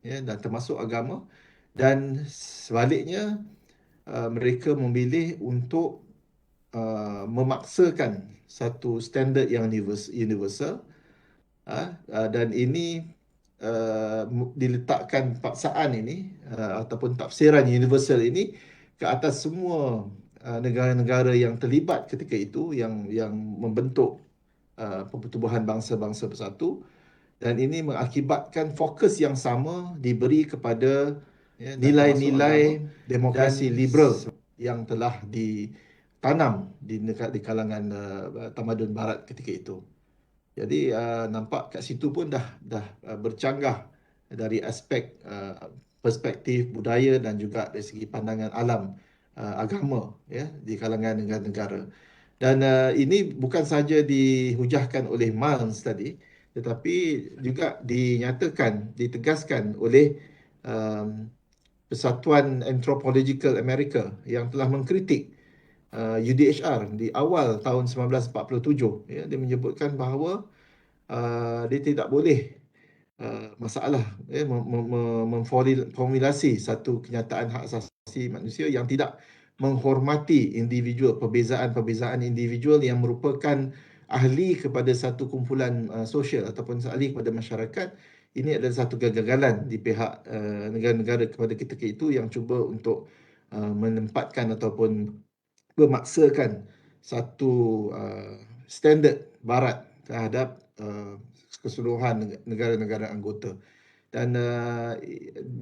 ya, dan termasuk agama, dan sebaliknya mereka memilih untuk memaksakan satu standard yang universal, dan ini diletakkan paksaan ini ataupun tafsiran universal ini ke atas semua negara-negara yang terlibat ketika itu, yang membentuk pertubuhan bangsa-bangsa bersatu, dan ini mengakibatkan fokus yang sama diberi kepada nilai-nilai demokrasi liberal yang telah ditanam di kalangan tamadun barat ketika itu. Jadi nampak kat situ pun dah bercanggah dari aspek perspektif budaya dan juga dari segi pandangan alam agama, ya, di kalangan negara-negara. Dan ini bukan saja dihujahkan oleh Miles tadi, tetapi juga dinyatakan, ditegaskan oleh um, Persatuan Anthropological Amerika yang telah mengkritik UDHR di awal tahun 1947. Ya, dia menyebutkan bahawa dia tidak boleh masalah memformulasi satu kenyataan hak asasi manusia yang tidak menghormati individual, perbezaan-perbezaan individual yang merupakan ahli kepada satu kumpulan sosial ataupun ahli kepada masyarakat. Ini adalah satu kegagalan di pihak negara-negara kepada ketika itu yang cuba untuk menempatkan ataupun memaksakan satu standard barat terhadap keseluruhan negara-negara anggota. Dan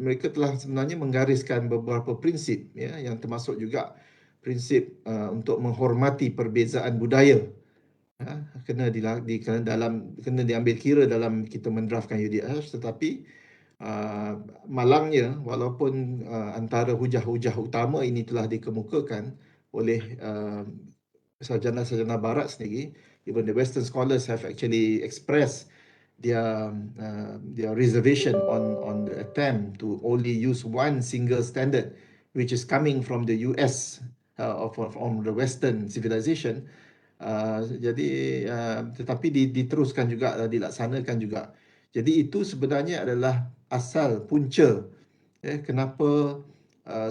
mereka telah sebenarnya menggariskan beberapa prinsip, ya, yang termasuk juga prinsip untuk menghormati perbezaan budaya. Kena diambil kira dalam kita mendraftkan UDR, tetapi malangnya walaupun antara hujah-hujah utama ini telah dikemukakan oleh sarjana-sarjana barat sendiri, even the Western scholars have actually expressed their reservation on the attempt to only use one single standard, which is coming from the US or from the Western civilization. Tetapi diteruskan juga, dilaksanakan juga. Jadi itu sebenarnya adalah asal punca kenapa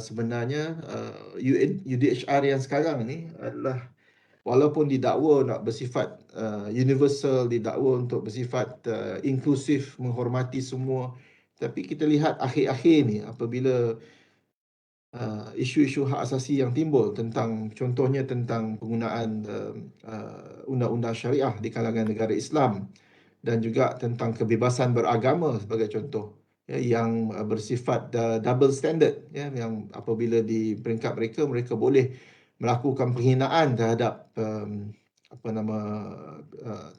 sebenarnya UDHR yang sekarang ni adalah, walaupun didakwa nak bersifat universal, didakwa untuk bersifat inklusif, menghormati semua, tapi kita lihat akhir-akhir ni apabila isu-isu hak asasi yang timbul contohnya tentang penggunaan undang-undang syariah di kalangan negara Islam, dan juga tentang kebebasan beragama sebagai contoh, ya, yang bersifat double standard, ya, yang apabila di peringkat mereka boleh melakukan penghinaan terhadap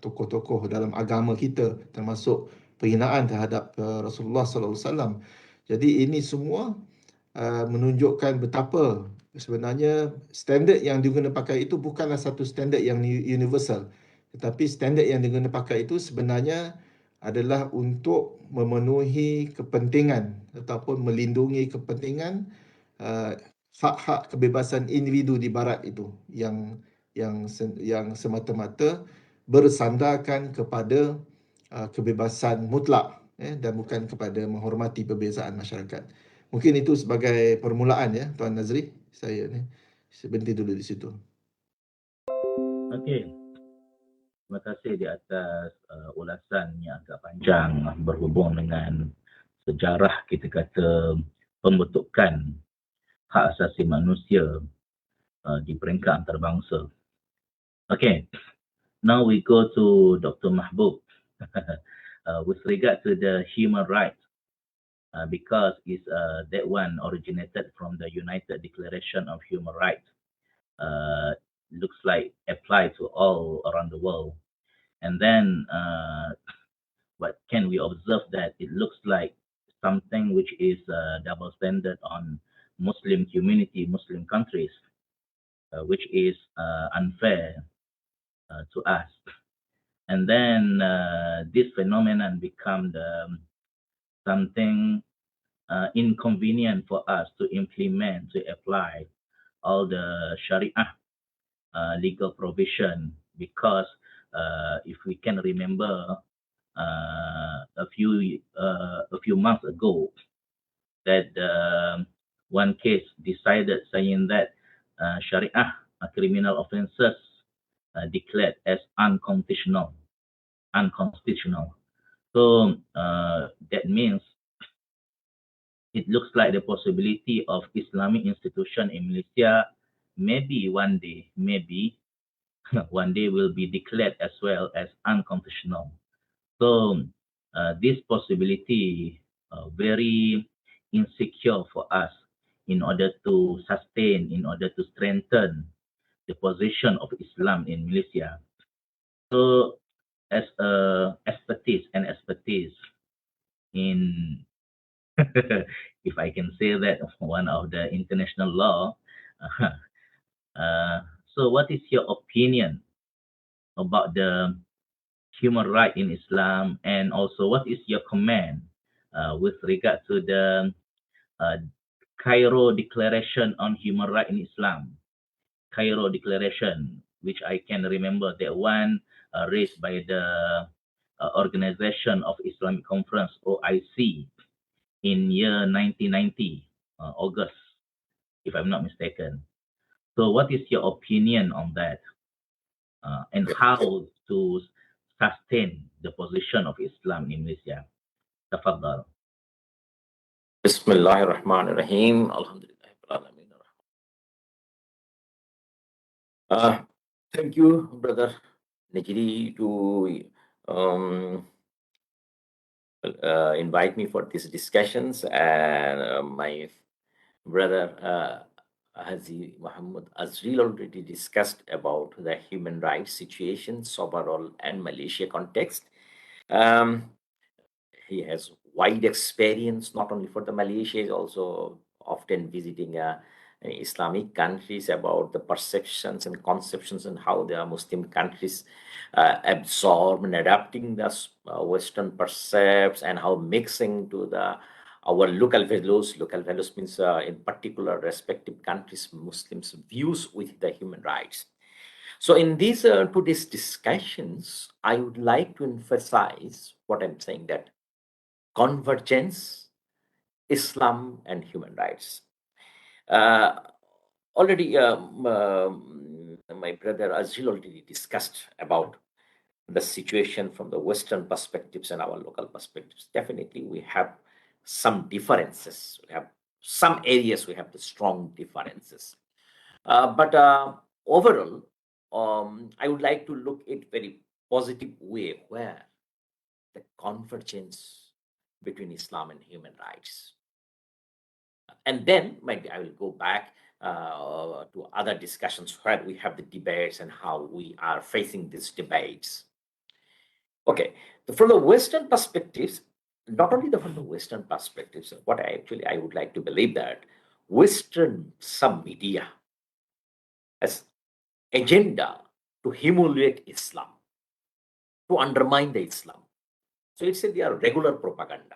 tokoh-tokoh dalam agama kita, termasuk penghinaan terhadap Rasulullah sallallahu alaihi wasallam. Jadi ini semua menunjukkan betapa sebenarnya standard yang diguna pakai itu bukanlah satu standard yang universal, tetapi standard yang diguna pakai itu sebenarnya adalah untuk memenuhi kepentingan ataupun melindungi kepentingan hak-hak kebebasan individu di barat itu yang semata-mata bersandarkan kepada kebebasan mutlak, dan bukan kepada menghormati perbezaan masyarakat. Mungkin itu sebagai permulaan, ya, Tuan Nazri. Saya berhenti dulu di situ. Okey. Terima kasih di atas ulasan yang agak panjang berhubung dengan sejarah, kita kata, pembentukan hak asasi manusia di peringkat antarabangsa. Okay, now we go to Dr. Mahbub with regard to the human rights, because that one originated from the United Declaration of Human Rights. Looks like applied to all around the world. And then what can we observe that it looks like something which is double standard on Muslim community, Muslim countries, which is unfair to us. And then this phenomenon become something inconvenient for us to implement, to apply all the Sharia legal provision, because if we can remember a few months ago, that one case decided saying that Sharia criminal offences declared as unconstitutional. So that means it looks like the possibility of Islamic institution in Malaysia maybe one day, one day will be declared as well as unconstitutional. So this possibility very insecure for us in order to sustain, in order to strengthen the position of Islam in Malaysia. So as a expertise in if I can say that one of the international law. So what is your opinion about the human right in Islam, and also what is your comment with regard to the uh, Cairo Declaration on Human Rights in Islam? Cairo Declaration, which I can remember that one raised by the Organization of Islamic Conference, OIC, in year 1990, August, if I'm not mistaken. So what is your opinion on that, and how to sustain the position of Islam in Malaysia? Tafadhal. Bismillahirrahmanirrahim. Alhamdulillah. Thank you, Brother Najiri, to invite me for these discussions, and my brother Haji Muhammad Azril already discussed about the human rights situation, overall and Malaysia context. He has wide experience, not only for the Malaysia, he's also often visiting Islamic countries about the perceptions and conceptions and how the Muslim countries absorb and adapting the Western percepts, and how mixing to the our local values. Local values means in particular respective countries Muslims views with the human rights. So in these today's discussions, I would like to emphasize what I'm saying, that convergence, Islam and human rights. Uh, Already, my brother Azil already discussed about the situation from the Western perspectives and our local perspectives. Definitely, we have some differences. We have some areas we have the strong differences. But overall, I would like to look at very positive way where the convergence between Islam and human rights. And then maybe I will go back to other discussions where we have the debates and how we are facing these debates. Okay, from the Western perspectives, not only from the Western perspectives, what I would like to believe that Western some media has agenda to humiliate Islam, to undermine the Islam. So it's their regular propaganda.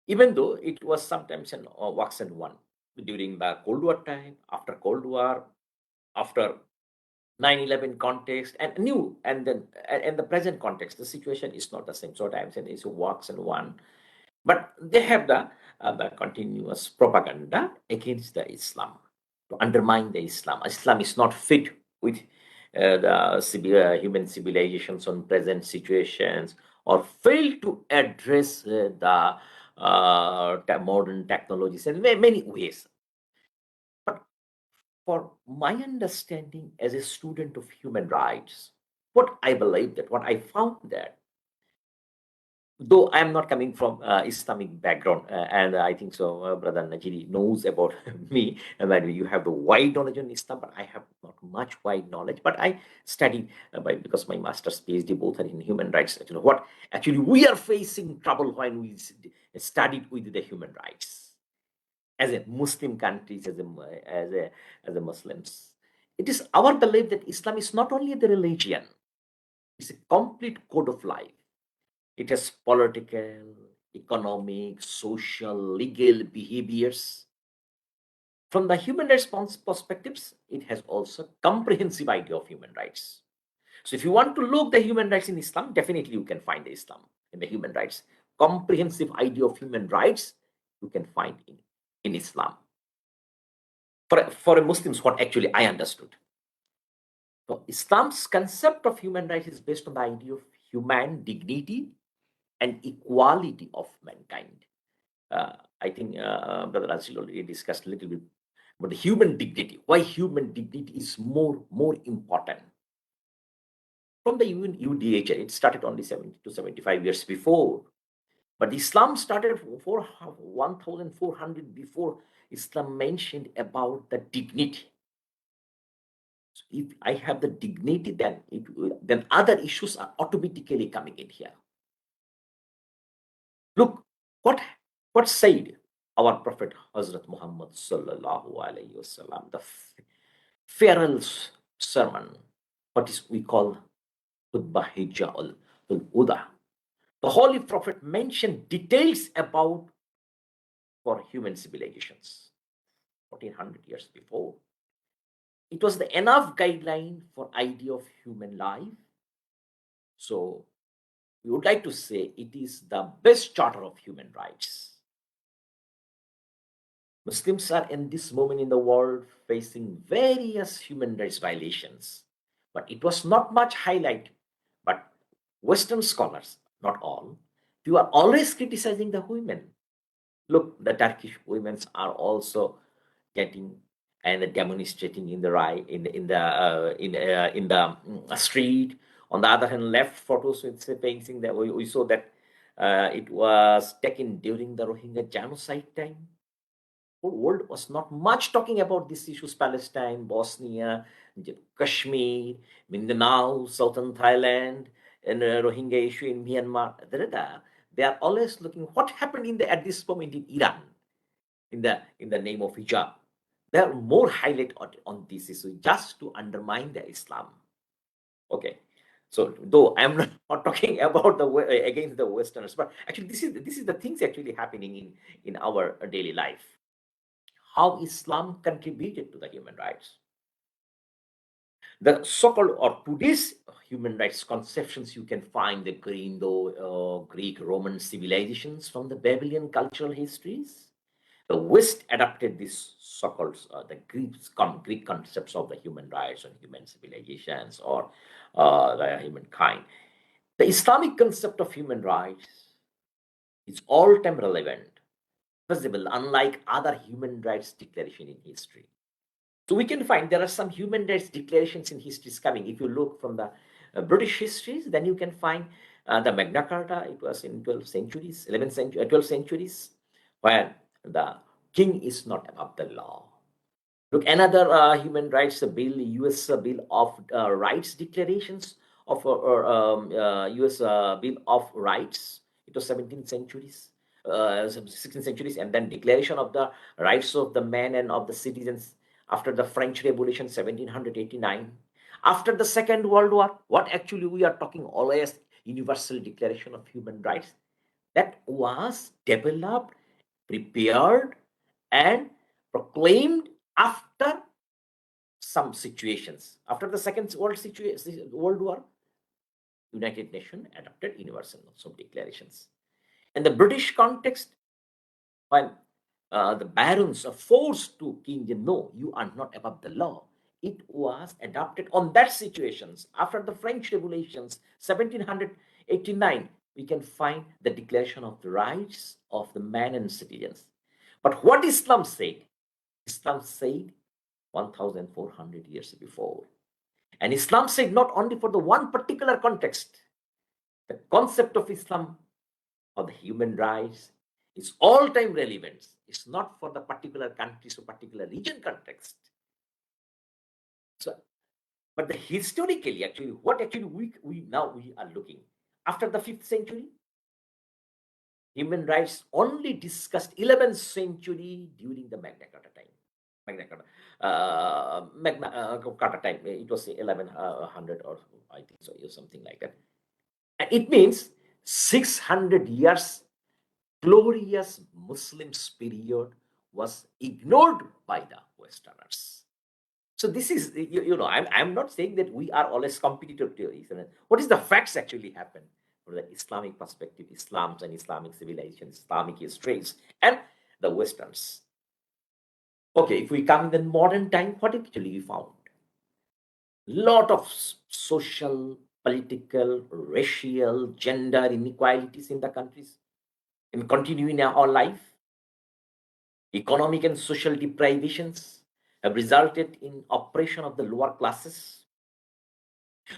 Even though it was sometimes an wax and one during the Cold War time, after Cold War, after 9/11 context, and new, and then and the present context, the situation is not the same. So times and it's a wax and one, but they have the continuous propaganda against the Islam, to undermine the Islam. Islam is not fit with the human civilizations on present situations, or fail to address the modern technologies in many ways. But for my understanding as a student of human rights, what I believe, that what I found, that though I am not coming from Islamic background, and I think so, Brother Najiri knows about me, and that you have the wide knowledge on Islam, but I have not much wide knowledge. But I studied because my master's PhD both are in human rights. You know what? Actually, we are facing trouble when we studied with the human rights as a Muslim countries, as a Muslims. It is our belief that Islam is not only the religion; it's a complete code of life. It has political, economic, social, legal behaviors. From the human rights perspectives, it has also comprehensive idea of human rights. So if you want to look the human rights in Islam, definitely you can find the Islam in the human rights. Comprehensive idea of human rights you can find in Islam. For a Muslims, what actually I understood. So Islam's concept of human rights is based on the idea of human dignity and equality of mankind. I think Brother Azil already discussed a little bit about the human dignity, why human dignity is more important. From the UDH, it started only 70 to 75 years before. But Islam started for 1,400 before. Islam mentioned about the dignity. So if I have the dignity, then other issues are automatically coming in here. Look, what said our Prophet Hazrat Muhammad sallallahu alaihi wasallam, the farewell sermon, what is we call Khutbah Hijjah al-Uda. The Holy Prophet mentioned details about for human civilizations 1400 years before. It was the enough guideline for idea of human life. So we would like to say it is the best charter of human rights. Muslims are in this moment in the world facing various human rights violations, but it was not much highlighted. But Western scholars, not all, you are always criticizing the women. Look, the Turkish women are also getting and demonstrating in the street. On the other hand, left photos with painting that we saw that it was taken during the Rohingya genocide time. The world was not much talking about these issues: Palestine, Bosnia, Kashmir, Mindanao, southern Thailand, and Rohingya issue in Myanmar. They are always looking what happened at this moment in Iran, in the name of hijab. They are more highlight on this issue just to undermine the Islam. Okay, so though I'm not talking about against the Westerners, but actually this is the things actually happening in our daily life. How Islam contributed to the human rights. The so-called or today's human rights conceptions you can find the Greek, Roman civilizations from the Babylonian cultural histories. The West adapted these so-called the Greek concepts of the human rights and human civilizations or the humankind. The Islamic concept of human rights is all-time relevant, visible, unlike other human rights declaration in history. So we can find there are some human rights declarations in histories coming. If you look from the British histories, then you can find the Magna Carta. It was in 12th centuries, 11th century, 12th centuries, where the king is not above the law. Look, another human rights bill, U.S. Bill of Rights declarations of U.S. Bill of Rights. It was 17th centuries, 16th centuries, and then Declaration of the Rights of the Man and of the Citizens after the French Revolution, 1789. After the Second World War, what actually we are talking always Universal Declaration of Human Rights, that was developed, prepared, and proclaimed after some situations. After the Second World War, United Nations adopted Universal Declarations. In the British context, when the barons are forced to king, no, you are not above the law. It was adopted on that situations. After the French Revolutions, 1789, we can find the Declaration of the Rights of the Man and Citizens. But what Islam said 1,400 years before. And Islam said not only for the one particular context, the concept of Islam or the human rights is all-time relevant. It's not for the particular countries or particular region context. So, but the historically, actually, what actually we are looking after the 5th century, human rights only discussed 11th century during the Magna Carta time. Magna Carta time. It was 1100 or I think so, or something like that. And it means 600 years glorious Muslim period was ignored by the Westerners. So this is, I'm not saying that we are always competitive theories. What is the facts actually happen from the Islamic perspective, Islam's and Islamic civilizations, Islamic histories, and the Westerns. Okay, if we come in the modern time, what actually we found? Lot of social, political, racial, gender inequalities in the countries and continuing our life. Economic and social deprivations have resulted in oppression of the lower classes.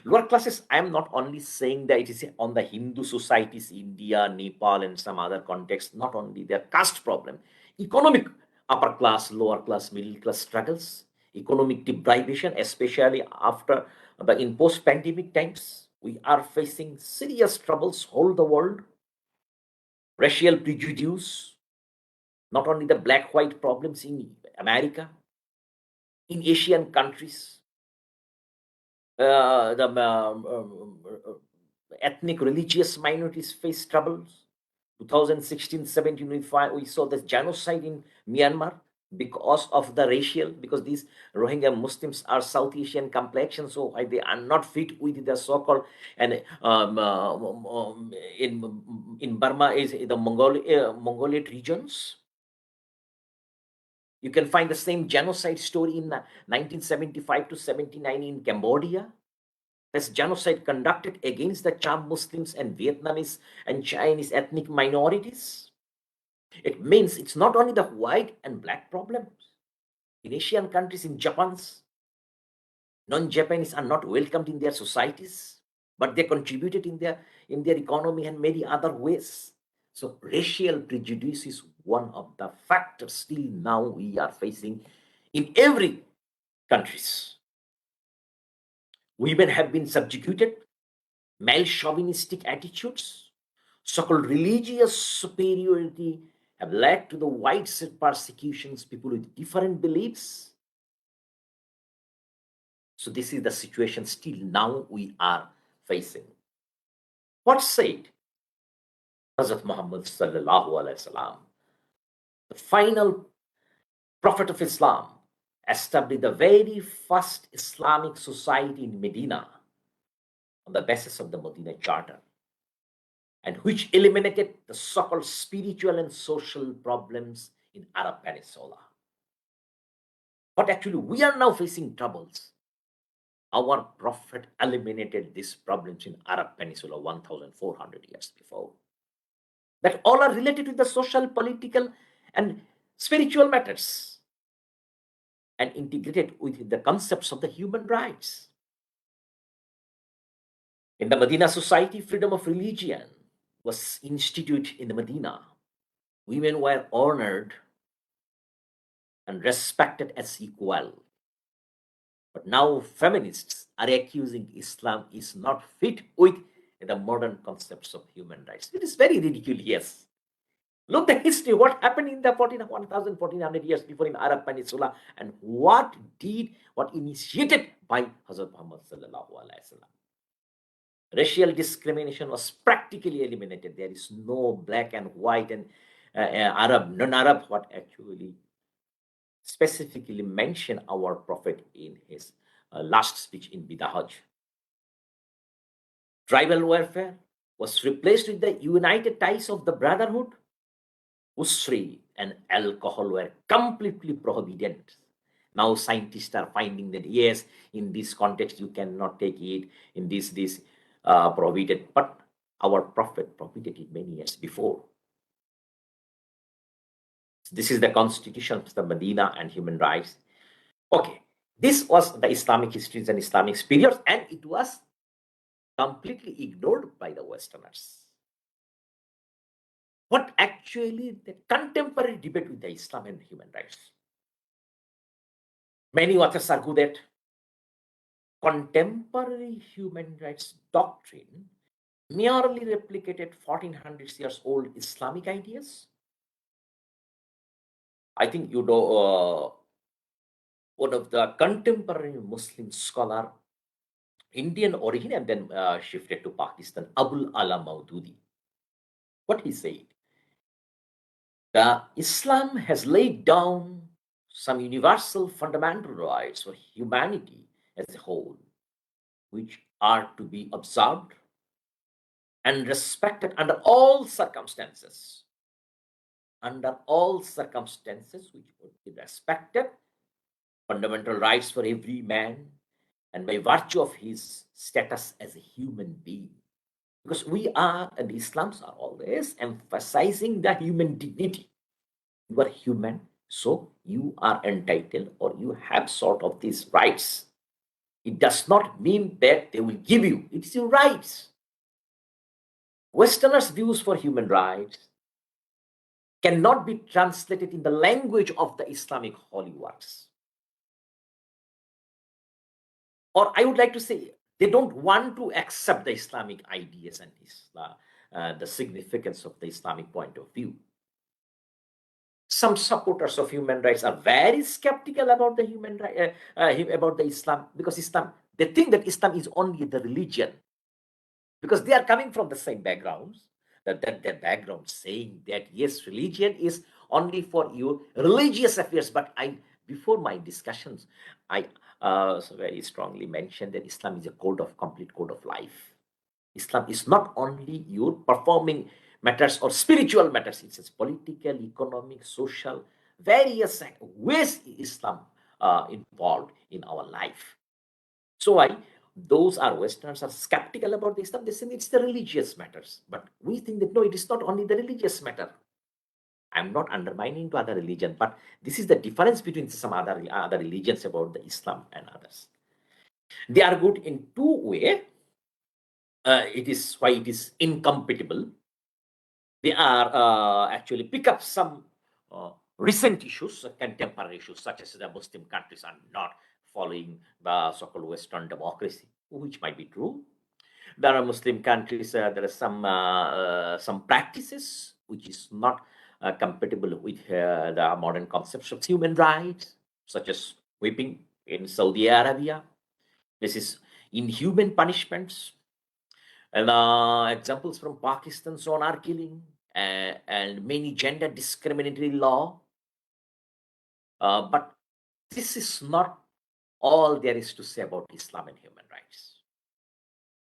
Lower classes, I am not only saying that it is on the Hindu societies, India, Nepal, and some other contexts, not only their caste problem, economic upper class, lower class, middle class struggles, economic deprivation, especially after in post-pandemic times, we are facing serious troubles all the world. Racial prejudice, not only the black-white problems in America, in Asian countries, the ethnic religious minorities face troubles. 2016-17, we saw the genocide in Myanmar because of the racial, because these Rohingya Muslims are South Asian complexion, so they are not fit with the so-called, and in Burma is the Mongolian regions. You can find the same genocide story in 1975 to 79 in Cambodia. There's genocide conducted against the Cham Muslims and Vietnamese and Chinese ethnic minorities. It means it's not only the white and black problems. In Asian countries, in Japan's, non-Japanese are not welcomed in their societies, but they contributed in their economy and many other ways. So racial prejudice is one of the factors still now we are facing in every countries. Women have been subjugated, male chauvinistic attitudes, so-called religious superiority have led to the widespread persecutions, people with different beliefs. So this is the situation still now we are facing. What said Hazrat Muhammad sallallahu alaihi wasallam, the final prophet of Islam, established the very first Islamic society in Medina on the basis of the Medina Charter, and which eliminated the so-called spiritual and social problems in Arab Peninsula. But actually, we are now facing troubles. Our prophet eliminated these problems in Arab Peninsula 1,400 years before. That all are related to the social, political, and spiritual matters, and integrated with the concepts of the human rights. In the Medina society, freedom of religion was instituted in the Medina. Women were honored and respected as equal. But now feminists are accusing Islam is not fit with the modern concepts of human rights. It is very ridiculous. Look at the history, what happened in the 1,400 years before in Arab Peninsula, and what initiated by Hazrat Muhammad sallallahu alaihi wasallam. Racial discrimination was practically eliminated. There is no black and white and Arab, non-Arab, what actually specifically mentioned our prophet in his last speech in Bidahaj. Tribal warfare was replaced with the united ties of the brotherhood. Usri and alcohol were completely prohibited. Now scientists are finding that yes, in this context you cannot take it, in this prohibited, but our prophet prohibited it many years before. This is the constitution of the Medina and human rights. Okay, this was the Islamic histories and Islamic periods, and it was completely ignored by the Westerners. What actually the contemporary debate with the Islam and human rights? Many authors argue that contemporary human rights doctrine merely replicated 1400 years old Islamic ideas. I think you know one of the contemporary Muslim scholar, Indian origin, and then shifted to Pakistan, Abul Ala Maududi. What he said, the Islam has laid down some universal fundamental rights for humanity as a whole, which are to be observed and respected under all circumstances. under all circumstances which would be respected, fundamental rights for every man, and by virtue of his status as a human being. Because we are, and Islams are always emphasizing the human dignity. You are human, so you are entitled or you have sort of these rights. It does not mean that they will give you, it's your rights. Westerners' views for human rights cannot be translated in the language of the Islamic holy works. Or I would like to say, they don't want to accept the Islamic ideas and the significance of the Islamic point of view. Some supporters of human rights are very skeptical about the human right, about the Islam, because Islam, they think that Islam is only the religion, because they are coming from the same backgrounds. That their background saying that yes, religion is only for your religious affairs. But before my discussions, I so very strongly mentioned that Islam is a complete code of life. Islam is not only your performing matters or spiritual matters. It's political, economic, social, various ways Islam involved in our life. So those are Westerners are skeptical about the Islam. They say it's the religious matters. But we think that no, it is not only the religious matter. I'm not undermining to other religion, but this is the difference between some other religions about the Islam and others. They are good in two ways. It is why it is incompatible. They are actually pick up some recent issues, contemporary issues, such as the Muslim countries are not following the so-called Western democracy, which might be true. There are Muslim countries, there are some practices which is not compatible with the modern concepts of human rights, such as whipping in Saudi Arabia. This is inhuman punishments. And examples from Pakistan's honor killing and many gender discriminatory law. But this is not all there is to say about Islam and human rights.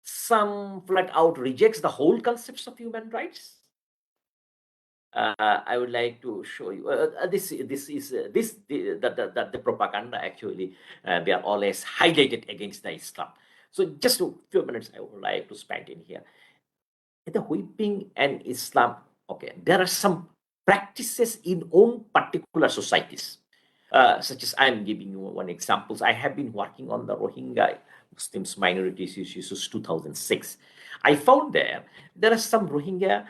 Some flat out rejects the whole concepts of human rights. I would like to show you the propaganda actually they are always highlighted against the Islam. So just a few minutes I would like to spend in here. The whipping and Islam, okay, there are some practices in own particular societies, such as I'm giving you one example. I have been working on the Rohingya Muslims minorities issues since 2006. I found there are some Rohingya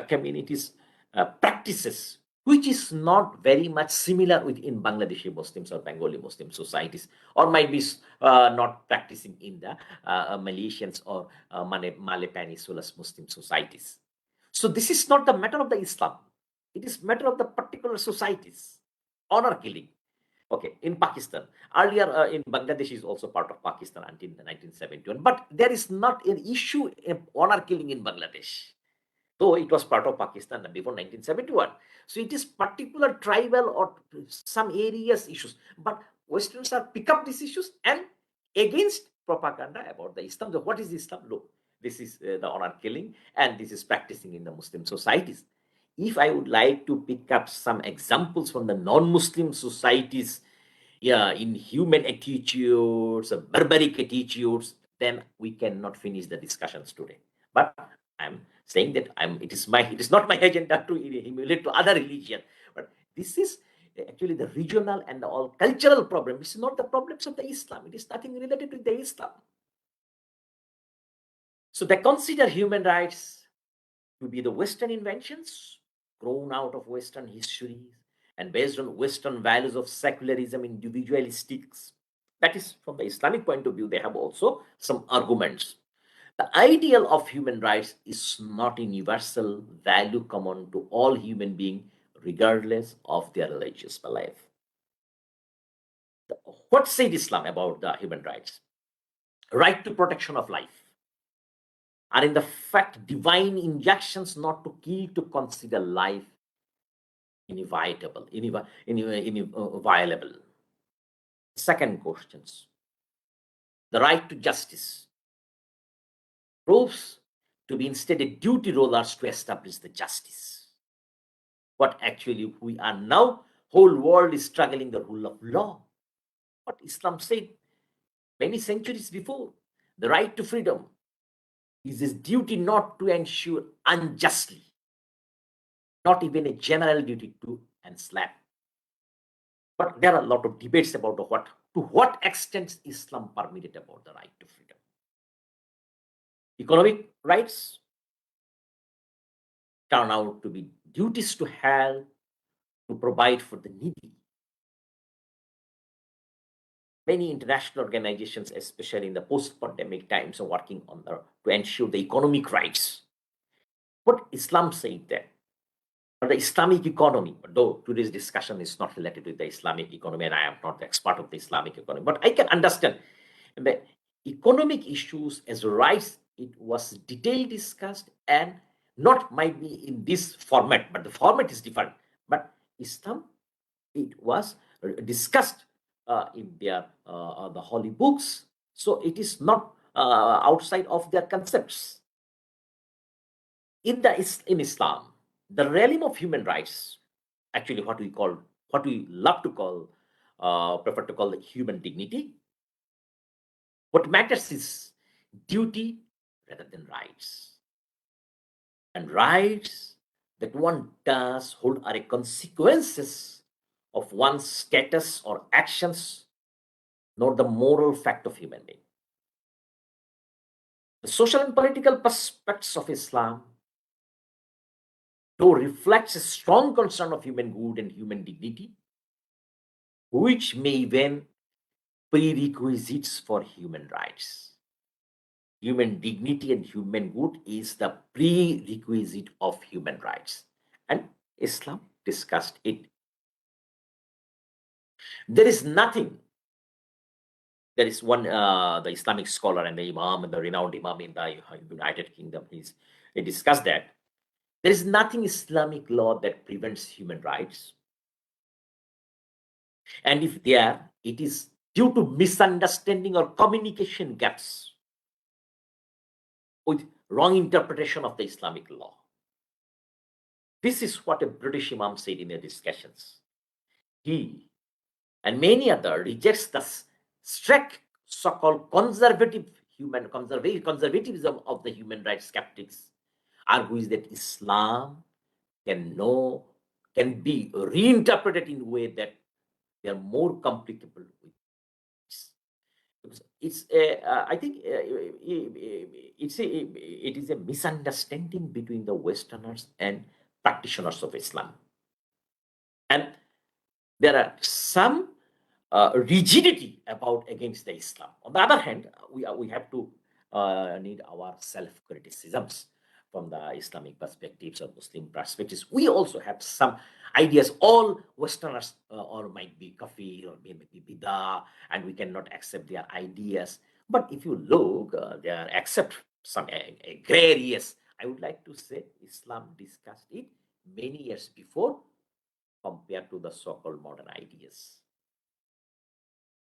communities practices which is not very much similar within Bangladeshi Muslims or Bengali Muslim societies, or might be not practicing in the Malaysians or Malay Peninsula's Muslim societies. So this is not the matter of the Islam. It is matter of the particular societies. Honor killing. Okay, in Pakistan. Earlier in Bangladesh is also part of Pakistan until 1971. But there is not an issue in honor killing in Bangladesh, though it was part of Pakistan before 1971. So it is particular tribal or some areas issues. But Westerners are pick up these issues and against propaganda about the Islam. So what is Islam? Look, this is the honor killing and this is practicing in the Muslim societies. If I would like to pick up some examples from the non-Muslim societies, yeah, in human attitudes, barbaric attitudes, then we cannot finish the discussions today. But I'm saying that it is not my agenda to emulate to other religion, but this is actually the regional and all cultural problem. This is not the problems of the Islam. It is nothing related to the Islam. So they consider human rights to be the Western inventions grown out of Western history and based on Western values of secularism, individualistics. That is, from the Islamic point of view, they have also some arguments. The ideal of human rights is not a universal value common to all human beings, regardless of their religious belief. What said Islam about the human rights? Right to protection of life are in the fact divine injunctions not to kill, to consider life inviolable. Second questions. The right to justice proves to be instead a duty rollers to establish the justice. what actually we are now. Whole world is struggling the rule of law. What Islam said many centuries before, the right to freedom is his duty not to ensure unjustly, not even a general duty to enslave. But there are a lot of debates about to what extent Islam permitted about the right to freedom. Economic rights turn out to be duties to help, to provide for the needy. Many international organizations, especially in the post-pandemic times, are working on to ensure the economic rights. What Islam said that the Islamic economy, though today's discussion is not related to the Islamic economy, and I am not the expert of the Islamic economy, but I can understand the economic issues as rights. It was detailed discussed, and not might be in this format, but the format is different. But Islam, it was discussed in their the holy books, so it is not outside of their concepts. In Islam, the realm of human rights, actually what we love to call, prefer to call the human dignity. What matters is duty rather than rights. And rights that one does hold are consequences of one's status or actions, not the moral fact of human being. The social and political perspectives of Islam, though, reflects a strong concern of human good and human dignity, which may even prerequisites for human rights. Human dignity and human good is the prerequisite of human rights, and Islam discussed it. There is nothing. There is one, the Islamic scholar and the Imam, and the renowned Imam in the United Kingdom, he discussed that there is nothing Islamic law that prevents human rights. And if there, it is due to misunderstanding or communication gaps with wrong interpretation of the Islamic law. This is what a British Imam said in their discussions. He and many others rejects the strict so-called conservatism of the human rights skeptics, argues that Islam can be reinterpreted in a way that they are more complicable with. It's I think it is a misunderstanding between the Westerners and practitioners of Islam, and there are some rigidity about against the Islam. On the other hand, we have to need our self-criticisms from the Islamic perspectives or Muslim perspectives. We also have some ideas. All Westerners or might be kafir or maybe bidah, and we cannot accept their ideas. But if you look, they are accept some gray areas. I would like to say Islam discussed it many years before compared to the so-called modern ideas.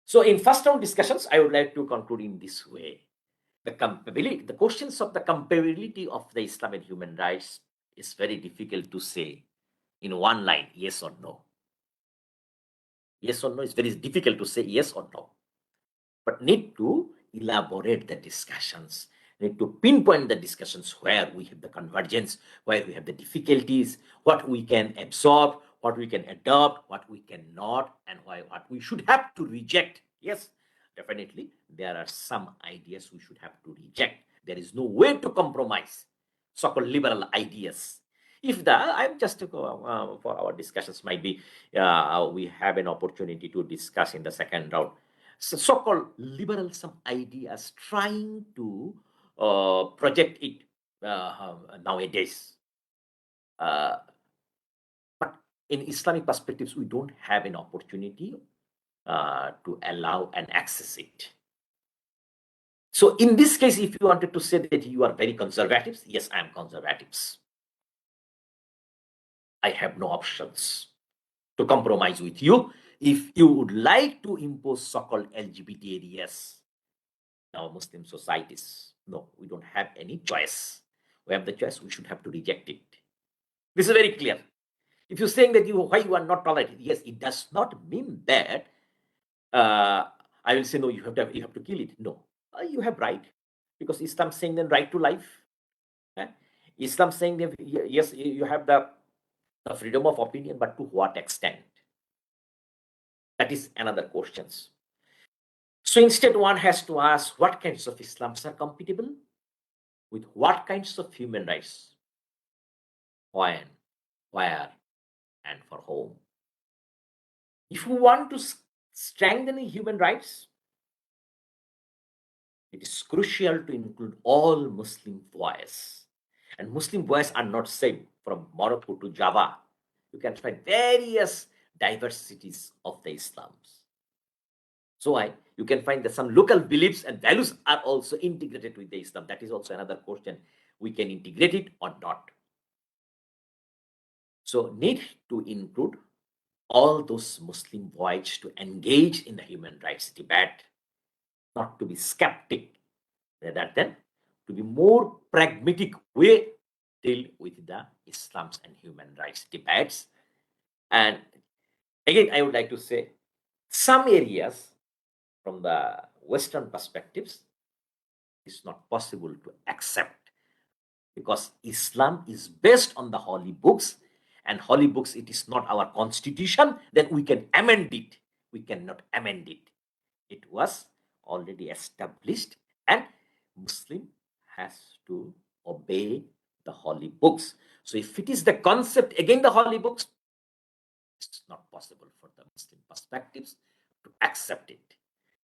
So in first round discussions, I would like to conclude in this way. The questions of the compatibility of the Islam and human rights is very difficult to say in one line, yes or no. Yes or no is very difficult to say yes or no. But need to elaborate the discussions, need to pinpoint the discussions where we have the convergence, where we have the difficulties, what we can absorb, what we can adopt, what we cannot, and what we should have to reject. Yes, definitely, there are some ideas we should have to reject. There is no way to compromise so-called liberal ideas. If I'm just for our discussions, might be we have an opportunity to discuss in the second round so-called liberalism ideas, trying to project it nowadays. But in Islamic perspectives, we don't have an opportunity to allow and access it. So in this case, if you wanted to say that you are very conservative, yes, I am conservatives. I have no options to compromise with you. If you would like to impose so-called LGBT areas in our Muslim societies, no, we don't have any choice. We have the choice, we should have to reject it. This is very clear. If you're saying that why you are not tolerated, yes, it does not mean that I will say no. You have to kill it. No, you have right, because Islam saying then right to life. eh? Islam saying that yes, you have the freedom of opinion, but to what extent? That is another question. So instead, one has to ask what kinds of Islams are compatible with what kinds of human rights, when, where, and for whom. If we want to strengthen human rights, it is crucial to include all Muslim boys. And Muslim boys are not same from Morocco to Java. You can find various diversities of the Islams. So you can find that some local beliefs and values are also integrated with the Islam. That is also another question. We can integrate it or not. So need to include all those Muslim boys to engage in the human rights debate, not to be skeptic, rather than to be more pragmatic way deal with the Islam's and human rights debates. And again, I would like to say some areas from the Western perspectives is not possible to accept, because Islam is based on the holy books, and holy books, it is not our constitution, then we can amend it. We cannot amend it. It was already established, and Muslim has to obey the holy books. So if it is the concept again the holy books, it's not possible for the Muslim perspectives to accept it.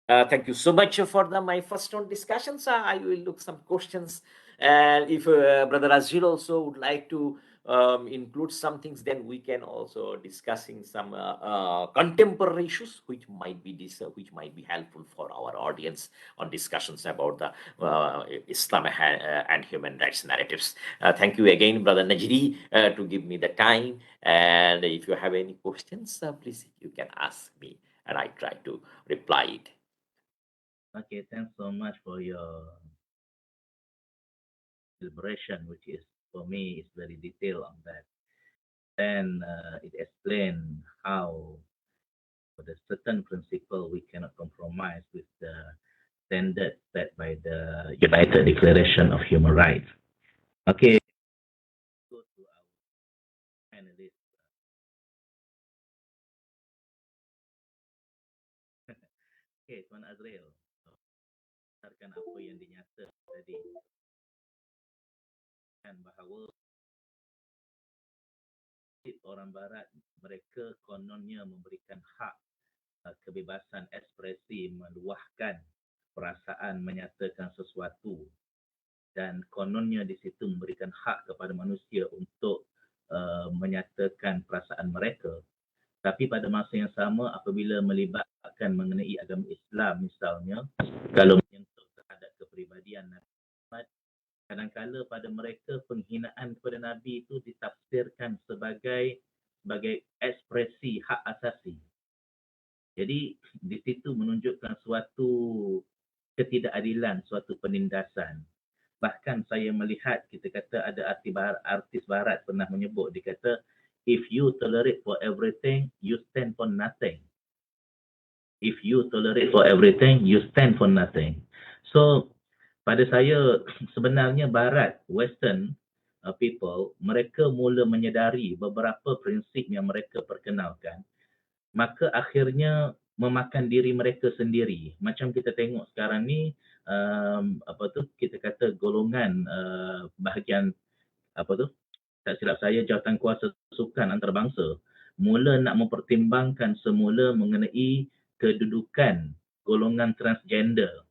Thank you so much for my first round discussions. I will look some questions, and if Brother Azil also would like to include some things, then we can also discussing some contemporary issues which might be helpful for our audience on discussions about the Islam and human rights narratives. Thank you again, Brother Najri, to give me the time. And if you have any questions, please you can ask me, and I try to reply it. Okay, thanks so much for your deliberation, which is for me is very detailed on that. And it explains how for the certain principle we cannot compromise with the standard set by the United Declaration of Human Rights. Okay, go to our panelist. Okay, Tuan Azrael, berdasarkan apa yang dinyata tadi, kan bahawa orang Barat mereka kononnya memberikan hak kebebasan ekspresi, meluahkan perasaan, menyatakan sesuatu, dan kononnya di situ memberikan hak kepada manusia untuk menyatakan perasaan mereka. Tapi pada masa yang sama, apabila melibatkan mengenai agama Islam misalnya, kalau menyentuh terhadap kepribadian Nabi Muhammad, kadang-kala pada mereka penghinaan kepada Nabi itu ditafsirkan sebagai ekspresi hak asasi. Jadi di situ menunjukkan suatu ketidakadilan, suatu penindasan. Bahkan saya melihat, kita kata ada artis barat pernah menyebut, dia kata, if you tolerate for everything, you stand for nothing. If you tolerate for everything, you stand for nothing. So, pada saya, sebenarnya Barat, Western people, mereka mula menyedari beberapa prinsip yang mereka perkenalkan, maka akhirnya memakan diri mereka sendiri. Macam kita tengok sekarang ni, kita kata golongan bahagian, tak silap saya, jawatan kuasa sukan antarabangsa, mula nak mempertimbangkan semula mengenai kedudukan golongan transgender,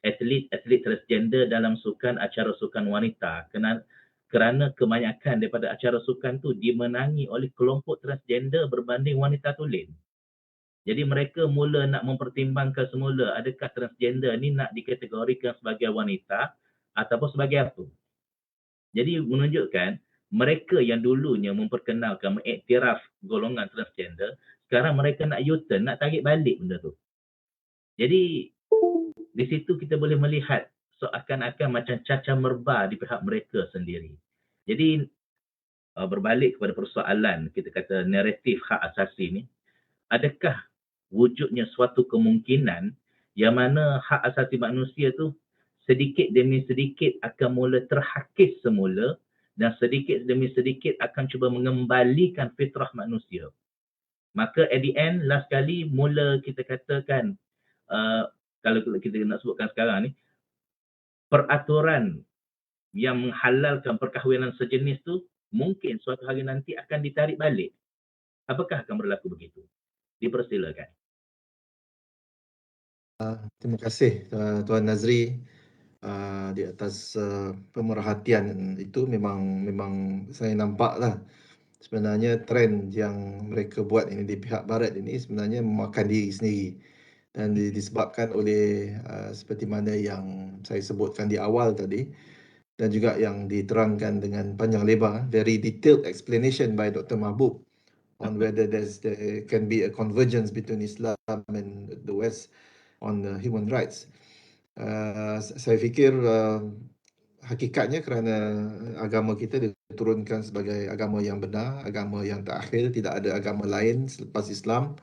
atlet transgender dalam sukan acara sukan wanita, kerana kebanyakan daripada acara sukan tu dimenangi oleh kelompok transgender berbanding wanita tulen. Jadi mereka mula nak mempertimbangkan semula, adakah transgender ni nak dikategorikan sebagai wanita ataupun sebagai apa. Jadi menunjukkan mereka yang dulunya memperkenalkan, mengiktiraf golongan transgender, sekarang mereka nak U-turn, nak tarik balik benda tu. Jadi di situ kita boleh melihat seakan-akan macam cacar merbah di pihak mereka sendiri. Jadi berbalik kepada persoalan kita kata naratif hak asasi ni, adakah wujudnya suatu kemungkinan yang mana hak asasi manusia tu sedikit demi sedikit akan mula terhakis semula dan sedikit demi sedikit akan cuba mengembalikan fitrah manusia. Maka at the end, last kali mula kita katakan, kalau kita nak sebutkan sekarang ni, peraturan yang menghalalkan perkahwinan sejenis tu mungkin suatu hari nanti akan ditarik balik. Apakah akan berlaku begitu? Dipersilakan. Terima kasih Tuan Nazri di atas pemerhatian itu. Memang saya nampak lah sebenarnya trend yang mereka buat ini di pihak barat ini sebenarnya memakan diri sendiri, dan disebabkan oleh seperti mana yang saya sebutkan di awal tadi, dan juga yang diterangkan dengan panjang lebar, very detailed explanation by Dr. Mahbub on whether there can be a convergence between Islam and the West on the human rights. Saya fikir hakikatnya kerana agama kita diturunkan sebagai agama yang benar, agama yang terakhir, tidak ada agama lain selepas Islam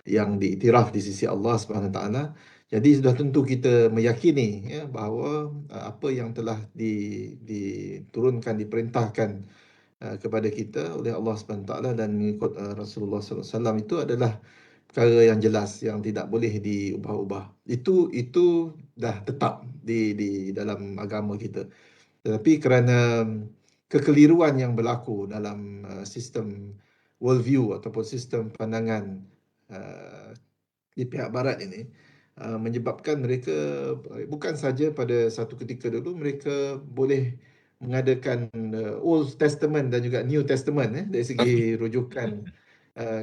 yang diiktiraf di sisi Allah Subhanahu Taala. Jadi sudah tentu kita meyakini ya, bahawa apa yang telah diturunkan, diperintahkan kepada kita oleh Allah Subhanahu Taala dan mengikut Rasulullah Sallallahu Alaihi Wasallam itu adalah perkara yang jelas yang tidak boleh diubah-ubah. Itu dah tetap di dalam agama kita. Tetapi kerana kekeliruan yang berlaku dalam sistem worldview ataupun sistem pandangan di pihak barat ini, menyebabkan mereka bukan saja pada satu ketika dulu mereka boleh mengadakan Old Testament dan juga New Testament dari segi rujukan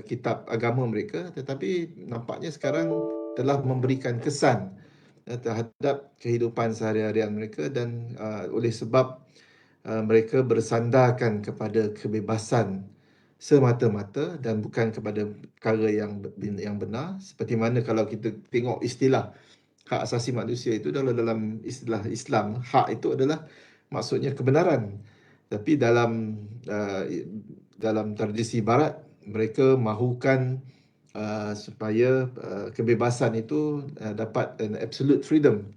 kitab agama mereka, tetapi nampaknya sekarang telah memberikan kesan terhadap kehidupan sehari-harian mereka, dan oleh sebab mereka bersandarkan kepada kebebasan semata-mata dan bukan kepada perkara yang benar. Seperti mana kalau kita tengok istilah hak asasi manusia itu dalam istilah Islam, hak itu adalah maksudnya kebenaran. Tapi dalam tradisi barat, mereka mahukan supaya kebebasan itu dapat an absolute freedom.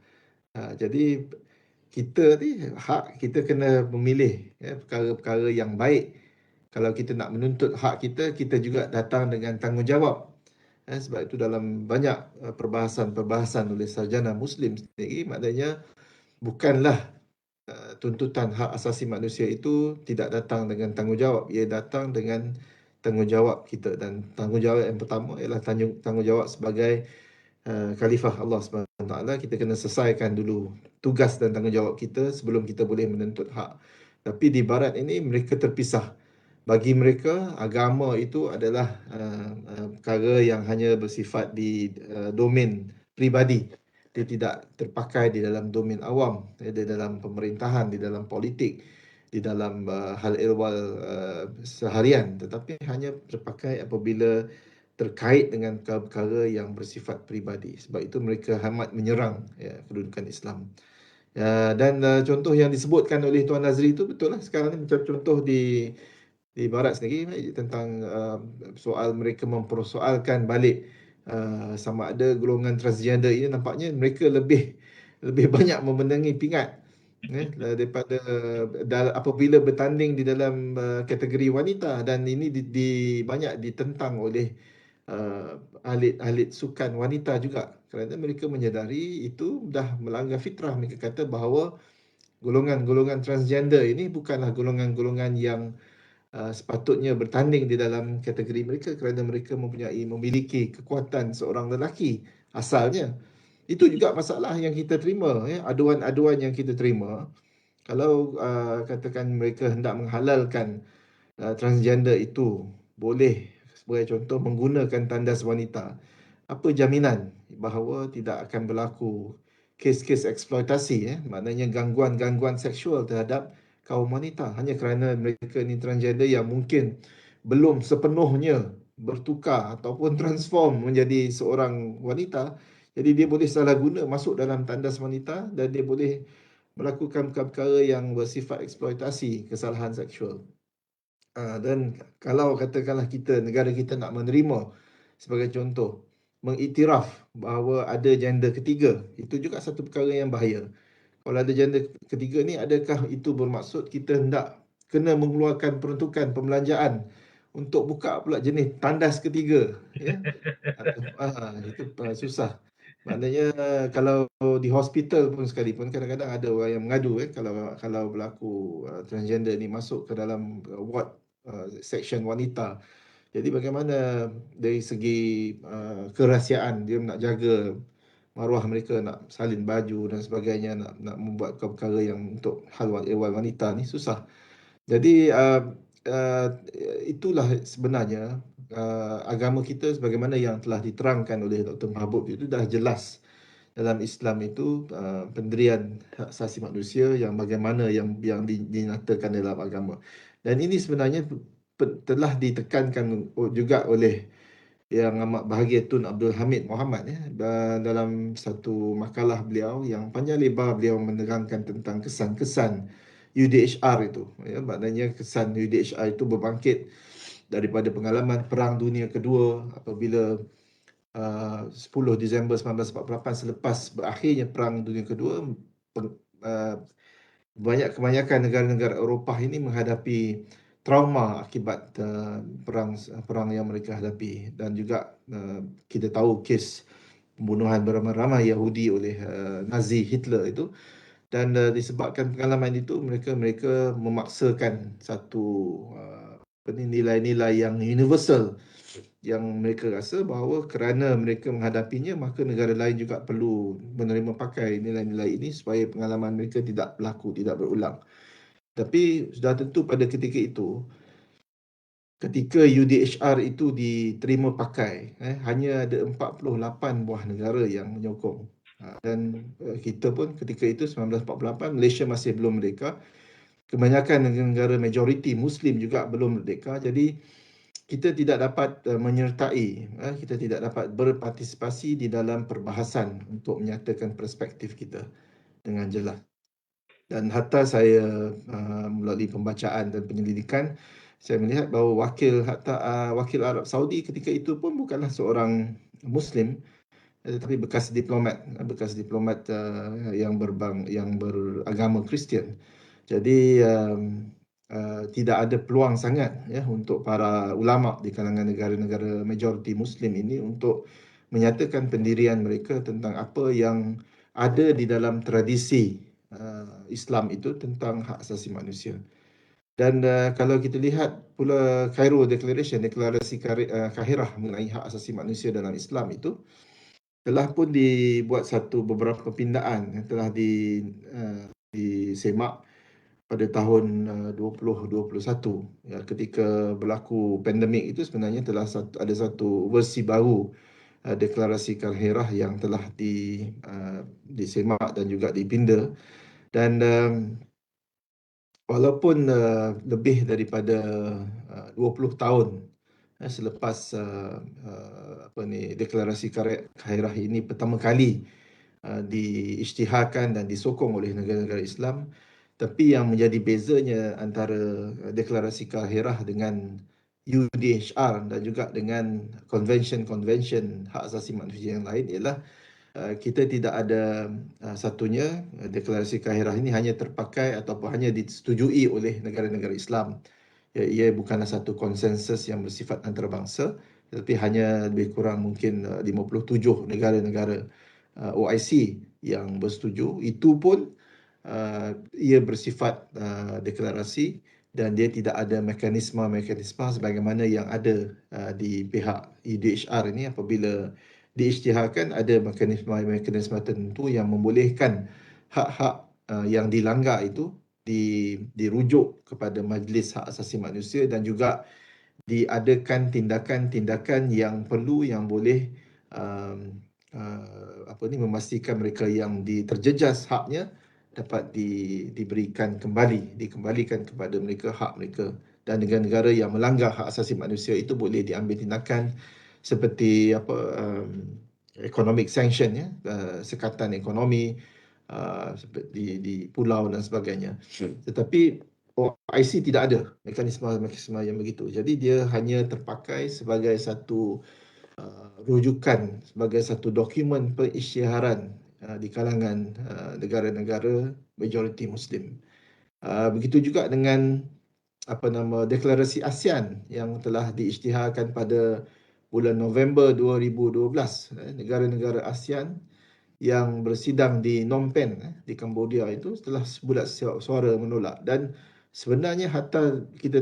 Jadi kita ni kita kena memilih perkara-perkara yang baik. Kalau kita nak menuntut hak kita, kita juga datang dengan tanggungjawab. Sebab itu dalam banyak perbahasan oleh sarjana Muslim sendiri, maknanya bukanlah tuntutan hak asasi manusia itu tidak datang dengan tanggungjawab. Ia datang dengan tanggungjawab kita, dan tanggungjawab yang pertama ialah tanggungjawab sebagai khalifah Allah SWT. Kita kena selesaikan dulu tugas dan tanggungjawab kita sebelum kita boleh menuntut hak. Tapi di barat ini mereka terpisah. Bagi mereka, agama itu adalah perkara yang hanya bersifat di domain pribadi. Dia tidak terpakai di dalam domain awam, di dalam pemerintahan, di dalam politik, di dalam hal ehwal seharian, tetapi hanya terpakai apabila terkait dengan perkara yang bersifat pribadi. Sebab itu mereka amat menyerang kedudukan Islam. Dan contoh yang disebutkan oleh Tuan Nazri itu betul lah. Sekarang ni macam contoh di barat sendiri tentang soal mereka mempersoalkan balik sama ada golongan transgender ini, nampaknya mereka lebih banyak memenangi pingat daripada apabila bertanding di dalam kategori wanita, dan ini banyak ditentang oleh ahli sukan wanita juga, kerana mereka menyedari itu dah melanggar fitrah. Mereka kata bahawa golongan-golongan transgender ini bukanlah golongan-golongan yang sepatutnya bertanding di dalam kategori mereka, kerana mereka memiliki kekuatan seorang lelaki asalnya. Itu juga masalah yang kita terima, aduan-aduan yang kita terima. Kalau katakan mereka hendak menghalalkan transgender itu, boleh sebagai contoh menggunakan tandas wanita, apa jaminan bahawa tidak akan berlaku kes-kes eksploitasi, maknanya gangguan-gangguan seksual terhadap kaum wanita hanya kerana mereka ni transgender yang mungkin belum sepenuhnya bertukar ataupun transform menjadi seorang wanita. Jadi dia boleh salah guna masuk dalam tandas wanita, dan dia boleh melakukan perkara yang bersifat eksploitasi kesalahan seksual. Dan kalau katakanlah negara kita nak menerima, sebagai contoh, mengiktiraf bahawa ada gender ketiga, itu juga satu perkara yang bahaya. Kalau ada gender ketiga ni, adakah itu bermaksud kita hendak kena mengeluarkan peruntukan pembelanjaan untuk buka pula jenis tandas ketiga, ya? Itu susah. Maknanya kalau di hospital pun sekalipun, kadang-kadang ada orang yang mengadu kalau berlaku transgender ni masuk ke dalam ward section wanita. Jadi bagaimana dari segi kerahsiaan, dia nak jaga maruah mereka, nak salin baju dan sebagainya, nak membuat perkara yang untuk hal ehwal wanita ni susah. Jadi uh, itulah sebenarnya agama kita sebagaimana yang telah diterangkan oleh Dr. Mahabub, itu dah jelas dalam Islam itu pendirian hak asasi manusia yang bagaimana yang dinyatakan dalam agama. Dan ini sebenarnya telah ditekankan juga oleh yang amat bahagia Tun Abdul Hamid Muhammad, ya, dalam satu makalah beliau yang panjang lebar, beliau menerangkan tentang kesan-kesan UDHR itu, ya. Maknanya kesan UDHR itu berbangkit daripada pengalaman Perang Dunia Kedua, apabila 10 Disember 1948, selepas berakhirnya Perang Dunia Kedua, kebanyakan negara-negara Eropah ini menghadapi trauma akibat perang yang mereka hadapi. Dan juga kita tahu kes pembunuhan beramai-ramai Yahudi oleh Nazi Hitler itu. Dan disebabkan pengalaman itu, mereka memaksakan satu nilai-nilai yang universal, yang mereka rasa bahawa kerana mereka menghadapinya, maka negara lain juga perlu menerima pakai nilai-nilai ini supaya pengalaman mereka tidak berlaku, tidak berulang. Tapi sudah tentu pada ketika itu, ketika UDHR itu diterima pakai, hanya ada 48 buah negara yang menyokong. Dan kita pun ketika itu 1948, Malaysia masih belum merdeka. Kebanyakan negara majoriti Muslim juga belum merdeka. Jadi kita tidak dapat menyertai, kita tidak dapat berpartisipasi di dalam perbahasan untuk menyatakan perspektif kita dengan jelas. Dan hatta saya melalui pembacaan dan penyelidikan, saya melihat bahawa wakil Arab Saudi ketika itu pun bukanlah seorang Muslim, tetapi bekas diplomat yang beragama Kristian. Jadi tidak ada peluang sangat, ya, untuk para ulama di kalangan negara-negara majoriti Muslim ini untuk menyatakan pendirian mereka tentang apa yang ada di dalam tradisi Islam itu tentang hak asasi manusia. Dan kalau kita lihat pula Cairo Declaration, deklarasi Kahirah mengenai hak asasi manusia dalam Islam itu, telah pun dibuat beberapa pindaan yang telah disemak pada tahun 2021, ya, ketika berlaku pandemik itu. Sebenarnya telah ada satu versi baru deklarasi Kahirah yang telah disemak dan juga dipinda. Dan walaupun lebih daripada 20 tahun selepas deklarasi Kahirah ini pertama kali diisytiharkan dan disokong oleh negara-negara Islam, tapi yang menjadi bezanya antara deklarasi Kahirah dengan UDHR dan juga dengan konvensyen-konvensyen hak asasi manusia yang lain ialah kita tidak ada satunya, deklarasi Kahirah ini hanya terpakai ataupun hanya disetujui oleh negara-negara Islam. Ia bukanlah satu konsensus yang bersifat antarabangsa, tetapi hanya lebih kurang mungkin 57 negara-negara OIC yang bersetuju. Itu pun ia bersifat deklarasi, dan dia tidak ada mekanisme sebagaimana yang ada di pihak UDHR ini. Apabila diisytiharkan, ada mekanisme tertentu yang membolehkan hak-hak yang dilanggar itu dirujuk kepada Majlis Hak Asasi Manusia, dan juga diadakan tindakan-tindakan yang perlu, yang boleh memastikan mereka yang terjejas haknya dapat dikembalikan kepada mereka hak mereka. Dan negara-negara yang melanggar hak asasi manusia itu boleh diambil tindakan seperti economic sanction, ya, sekatan ekonomi seperti di pulau dan sebagainya. Tetapi OIC tidak ada mekanisme yang begitu. Jadi dia hanya terpakai sebagai satu rujukan, sebagai satu dokumen pengisytiharan di kalangan negara-negara majoriti Muslim. Begitu juga dengan deklarasi ASEAN yang telah diisytiharkan pada bulan November 2012. Negara-negara ASEAN yang bersidang di Phnom Penh di Cambodia itu telah bulat suara menolak. Dan sebenarnya hatta kita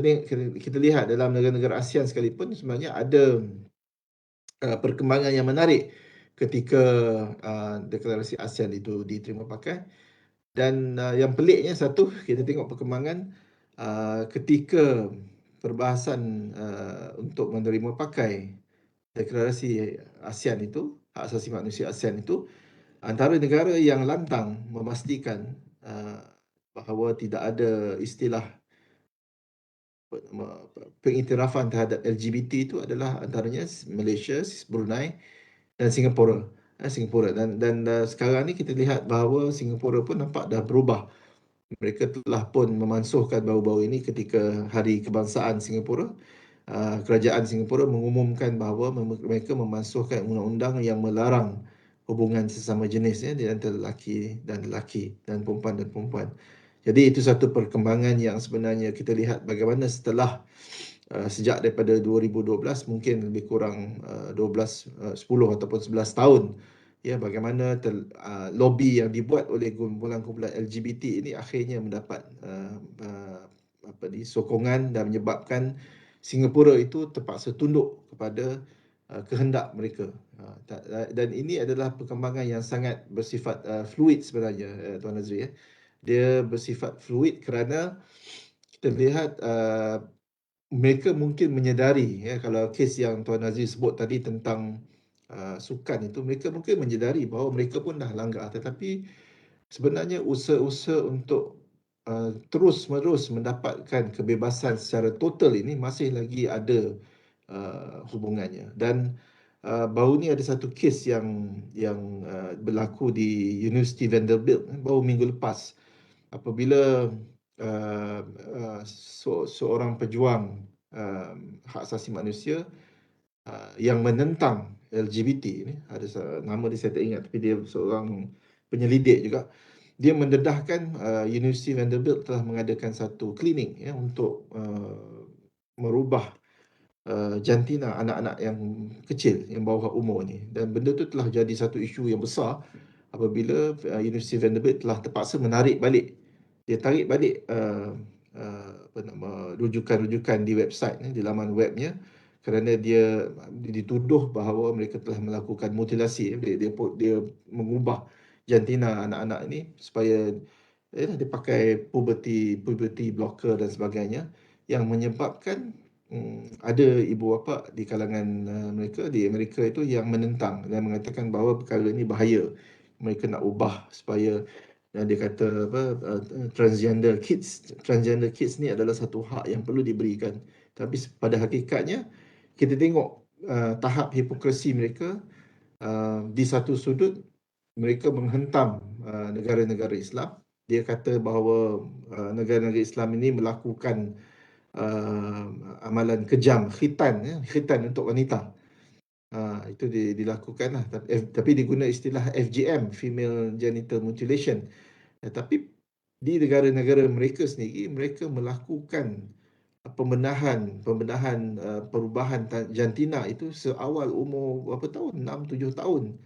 lihat dalam negara-negara ASEAN sekalipun sebenarnya ada perkembangan yang menarik ketika deklarasi ASEAN itu diterima pakai. Dan yang peliknya satu, kita tengok perkembangan ketika perbahasan untuk menerima pakai deklarasi ASEAN itu, hak asasi manusia ASEAN itu, antara negara yang lantang memastikan bahawa tidak ada istilah pengiktirafan terhadap LGBT itu adalah antaranya Malaysia, Brunei dan Singapura. Dan sekarang ni kita lihat bahawa Singapura pun nampak dah berubah. Mereka telah pun memansuhkan baru-baru ini ketika Hari Kebangsaan Singapura. Kerajaan Singapura mengumumkan bahawa mereka memansuhkan undang-undang yang melarang hubungan sesama jenis di antara lelaki dan perempuan dan perempuan. Jadi itu satu perkembangan yang sebenarnya kita lihat bagaimana setelah sejak daripada 2012 mungkin lebih kurang 10 ataupun 11 tahun, ya, bagaimana lobby yang dibuat oleh kumpulan-kumpulan LGBT ini akhirnya mendapat sokongan dan menyebabkan Singapura itu terpaksa tunduk kepada kehendak mereka. Dan ini adalah perkembangan yang sangat bersifat fluid sebenarnya, Tuan Nazri. Dia bersifat fluid kerana kita lihat mereka mungkin menyedari, kalau kes yang Tuan Nazri sebut tadi tentang sukan itu, mereka mungkin menyedari bahawa mereka pun dah langgar, tetapi sebenarnya usaha-usaha untuk terus-menerus mendapatkan kebebasan secara total ini masih lagi ada hubungannya. Dan baru ni ada satu kes yang berlaku di University Vanderbilt baru minggu lepas, apabila seorang pejuang hak asasi manusia yang menentang LGBT ini, ada nama dia saya tak ingat, tapi dia seorang penyelidik juga. Dia mendedahkan University Vanderbilt telah mengadakan satu klinik untuk merubah jantina anak-anak yang kecil yang bawah umur ni. Dan benda tu telah jadi satu isu yang besar apabila University Vanderbilt telah terpaksa menarik balik. Dia tarik balik rujukan-rujukan di website di laman webnya, kerana dia dituduh bahawa mereka telah melakukan mutilasi. Dia mengubah jantina anak-anak ini supaya dia pakai puberty blocker dan sebagainya, yang menyebabkan ada ibu bapa di kalangan mereka di Amerika itu yang menentang dan mengatakan bahawa perkara ini bahaya. Mereka nak ubah supaya dia kata transgender kids ni adalah satu hak yang perlu diberikan. Tapi pada hakikatnya kita tengok tahap hipokrasi mereka. Di satu sudut mereka menghentam negara-negara Islam. Dia kata bahawa negara-negara Islam ini melakukan amalan kejam, khitan untuk wanita. Itu dilakukan lah. Tapi diguna istilah FGM, female genital mutilation. Tapi di negara-negara mereka sendiri, mereka melakukan pembenahan perubahan jantina itu seawal umur berapa tahun, 6-7 tahun.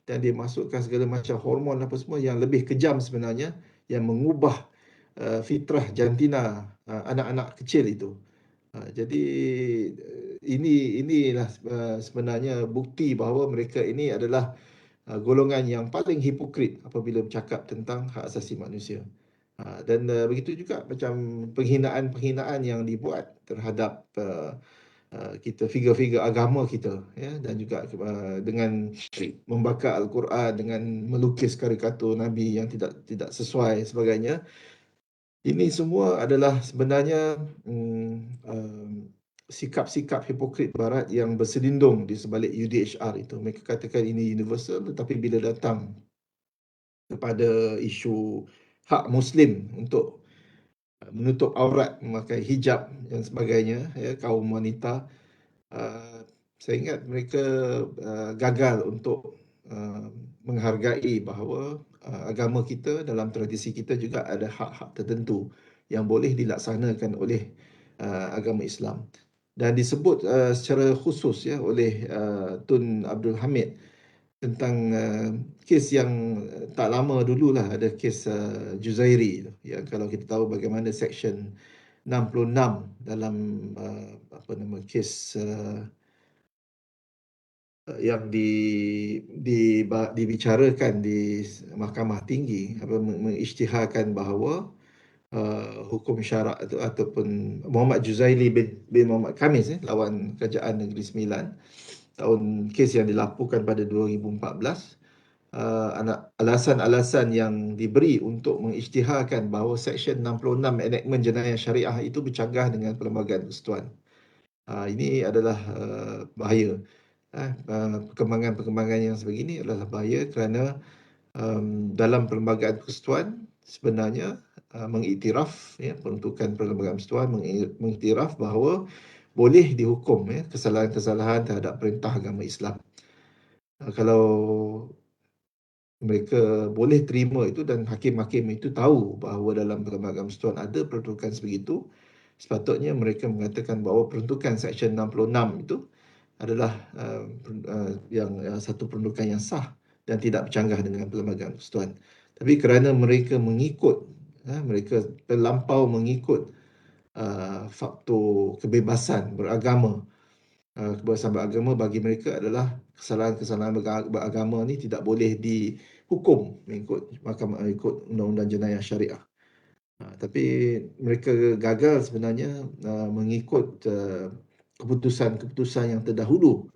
Dan dia masukkan segala macam hormon apa semua yang lebih kejam sebenarnya, yang mengubah fitrah jantina anak-anak kecil itu. Jadi inilah sebenarnya bukti bahawa mereka ini adalah golongan yang paling hipokrit apabila bercakap tentang hak asasi manusia. Dan begitu juga macam penghinaan-penghinaan yang dibuat terhadap kita, figure-figure agama kita, ya, dan juga dengan membakar Al-Quran, dengan melukis karikatur Nabi yang tidak sesuai sebagainya. Ini semua adalah sebenarnya sikap-sikap hipokrit Barat yang berselindung di sebalik UDHR itu. Mereka katakan ini universal, tetapi bila datang kepada isu hak Muslim untuk menutup aurat, memakai hijab dan sebagainya, ya, kaum wanita. Saya ingat mereka gagal untuk menghargai bahawa agama kita, dalam tradisi kita juga ada hak-hak tertentu yang boleh dilaksanakan oleh agama Islam. Dan disebut secara khusus, ya, oleh Tun Abdul Hamid tentang kes yang tak lama dululah, ada kes Juzairi, ya, kalau kita tahu bagaimana Section 66 dalam apa nama kes yang dibicarakan di Mahkamah Tinggi, mengisytiharkan bahawa hukum syarak itu, ataupun Muhammad Juzaili bin Muhammad Khamis, lawan Kerajaan Negeri Sembilan, tahun kes yang dilaporkan pada 2014, alasan-alasan yang diberi untuk mengisytiharkan bahawa Section 66 Enactment Jenayah Syariah itu bercanggah dengan Perlembagaan Persekutuan. Ini adalah bahaya. Perkembangan-perkembangan yang sebegini adalah bahaya kerana dalam Perlembagaan Persekutuan sebenarnya mengiktiraf, ya, Pembentukan Perlembagaan Persekutuan mengiktiraf bahawa boleh dihukum, ya, kesalahan-kesalahan terhadap perintah agama Islam. Kalau mereka boleh terima itu dan hakim-hakim itu tahu bahawa dalam Perlembagaan Persekutuan ada peruntukan sebegitu, sepatutnya mereka mengatakan bahawa peruntukan Section 66 itu adalah satu peruntukan yang sah dan tidak bercanggah dengan Perlembagaan Persekutuan. Tapi kerana mereka mereka terlampau mengikut faktor kebebasan beragama. Kebebasan beragama bagi mereka adalah kesalahan-kesalahan beragama ni tidak boleh dihukum mengikut Undang-Undang Jenayah Syariah. Tapi mereka gagal sebenarnya mengikut keputusan-keputusan yang terdahulu,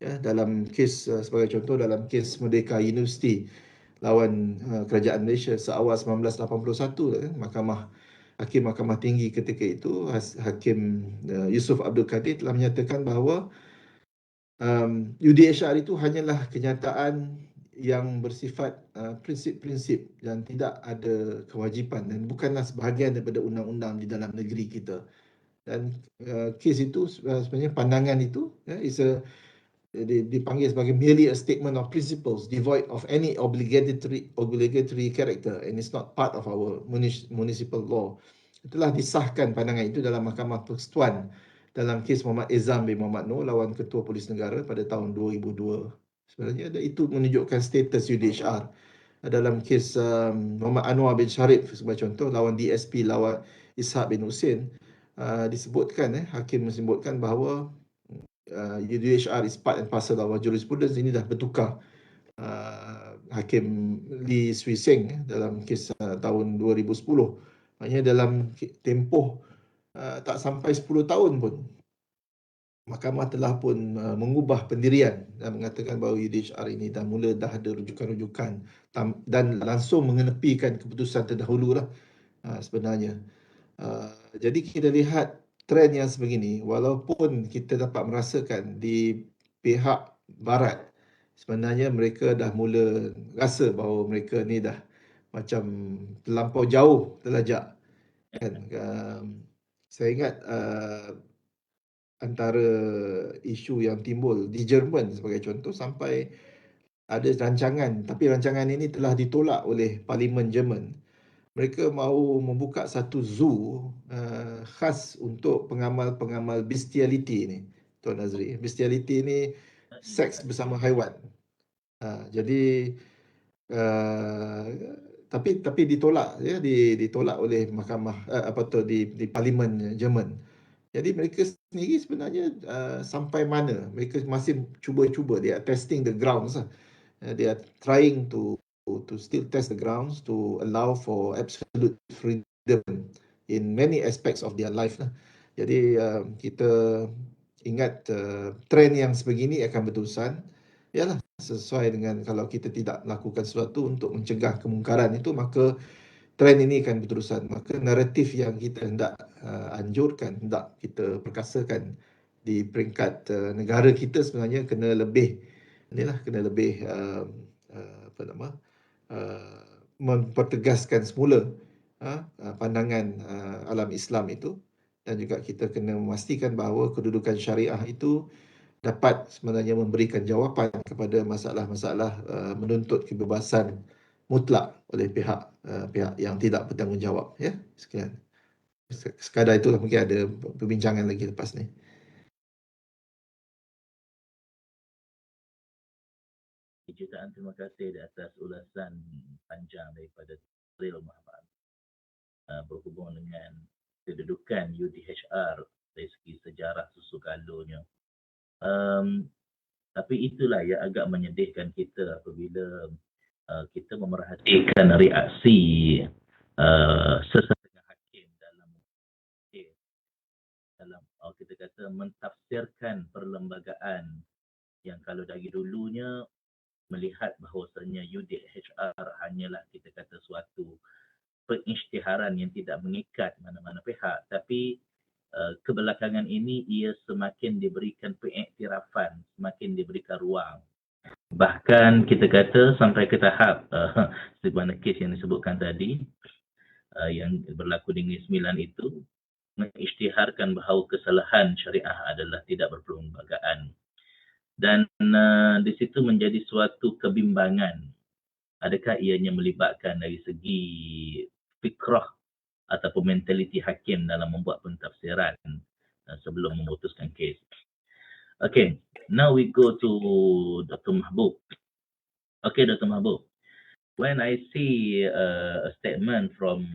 ya, dalam kes sebagai contoh dalam kes Merdeka Universiti lawan Kerajaan Malaysia seawal 1981, kan, Hakim Mahkamah Tinggi ketika itu, Hakim Yusof Abdul Kadir, telah menyatakan bahawa UDHR itu hanyalah kenyataan yang bersifat prinsip-prinsip dan tidak ada kewajipan dan bukanlah sebahagian daripada undang-undang di dalam negeri kita. Dan kes itu sebenarnya pandangan itu, ya, dipanggil sebagai merely a statement of principles devoid of any obligatory character and it's not part of our municipal law. Itulah disahkan pandangan itu dalam Mahkamah Persekutuan dalam kes Muhammad Ezam bin Muhammad Noor lawan Ketua Polis Negara pada tahun 2002. Sebenarnya itu menunjukkan status UDHR. Dalam kes Muhammad Anwar bin Sharif sebagai contoh lawan DSP lawan Ishak bin Hussein, disebutkan, hakim menyebutkan bahawa UDHR is part and parcel of our jurisprudence. Ini dah bertukar. Hakim Lee Swee Seng dalam kes tahun 2010, maknanya dalam tempoh tak sampai 10 tahun pun mahkamah telah pun mengubah pendirian dan mengatakan bahawa UDHR ini dah ada rujukan-rujukan dan langsung mengenepikan keputusan terdahulu lah sebenarnya. Jadi kita lihat trend yang sebegini, walaupun kita dapat merasakan di pihak barat sebenarnya mereka dah mula rasa bahawa mereka ni dah macam terlampau jauh terlajak, kan. Saya ingat antara isu yang timbul di Jerman sebagai contoh, sampai ada rancangan, tapi rancangan ini telah ditolak oleh Parlimen Jerman. Mereka mahu membuka satu zoo khas untuk pengamal-pengamal bestiality ni, Tuan Nazri. Bestiality ni seks bersama haiwan. Jadi tapi ditolak, ya, ditolak oleh mahkamah di Parlimen Jerman. Jadi mereka sendiri sebenarnya sampai mana mereka masih cuba-cuba, they are testing the grounds. They are trying to still test the grounds to allow for absolute freedom in many aspects of their life. Jadi kita ingat trend yang sebegini akan berterusan. Yalah, sesuai dengan kalau kita tidak melakukan sesuatu untuk mencegah kemungkaran itu, maka trend ini akan berterusan. Maka naratif yang kita hendak anjurkan, hendak kita perkasakan di peringkat negara kita sebenarnya kena lebih mempertegaskan semula pandangan alam Islam itu, dan juga kita kena memastikan bahawa kedudukan syariah itu dapat sebenarnya memberikan jawapan kepada masalah-masalah menuntut kebebasan mutlak oleh pihak yang tidak bertanggungjawab, ya. Sekian. Sekadar itulah, mungkin ada perbincangan lagi lepas ni. Jutaan terima kasih di atas ulasan panjang daripada Ril Muhammad berhubung dengan kedudukan UDHR dari segi sejarah susu-galunya. Tapi itulah yang agak menyedihkan kita apabila kita memerhatikan reaksi sesetengah hakim dalam kita kata mentafsirkan perlembagaan yang kalau dari dulunya melihat bahawasanya UDHR hanyalah kita kata suatu pengisytiharan yang tidak mengikat mana-mana pihak, tapi kebelakangan ini ia semakin diberikan pengiktirafan, semakin diberikan ruang. Bahkan kita kata sampai ke tahap sebagaimana kes yang disebutkan tadi yang berlaku di Negeri Sembilan itu mengisytiharkan bahawa kesalahan syariah adalah tidak berperlembagaan. Dan di situ menjadi suatu kebimbangan. Adakah ianya melibatkan dari segi fikrah ataupun mentaliti hakim dalam membuat pentafsiran sebelum memutuskan kes. Okay, now we go to Dr. Mahbub. Okay, Dr. Mahbub. When I see a statement from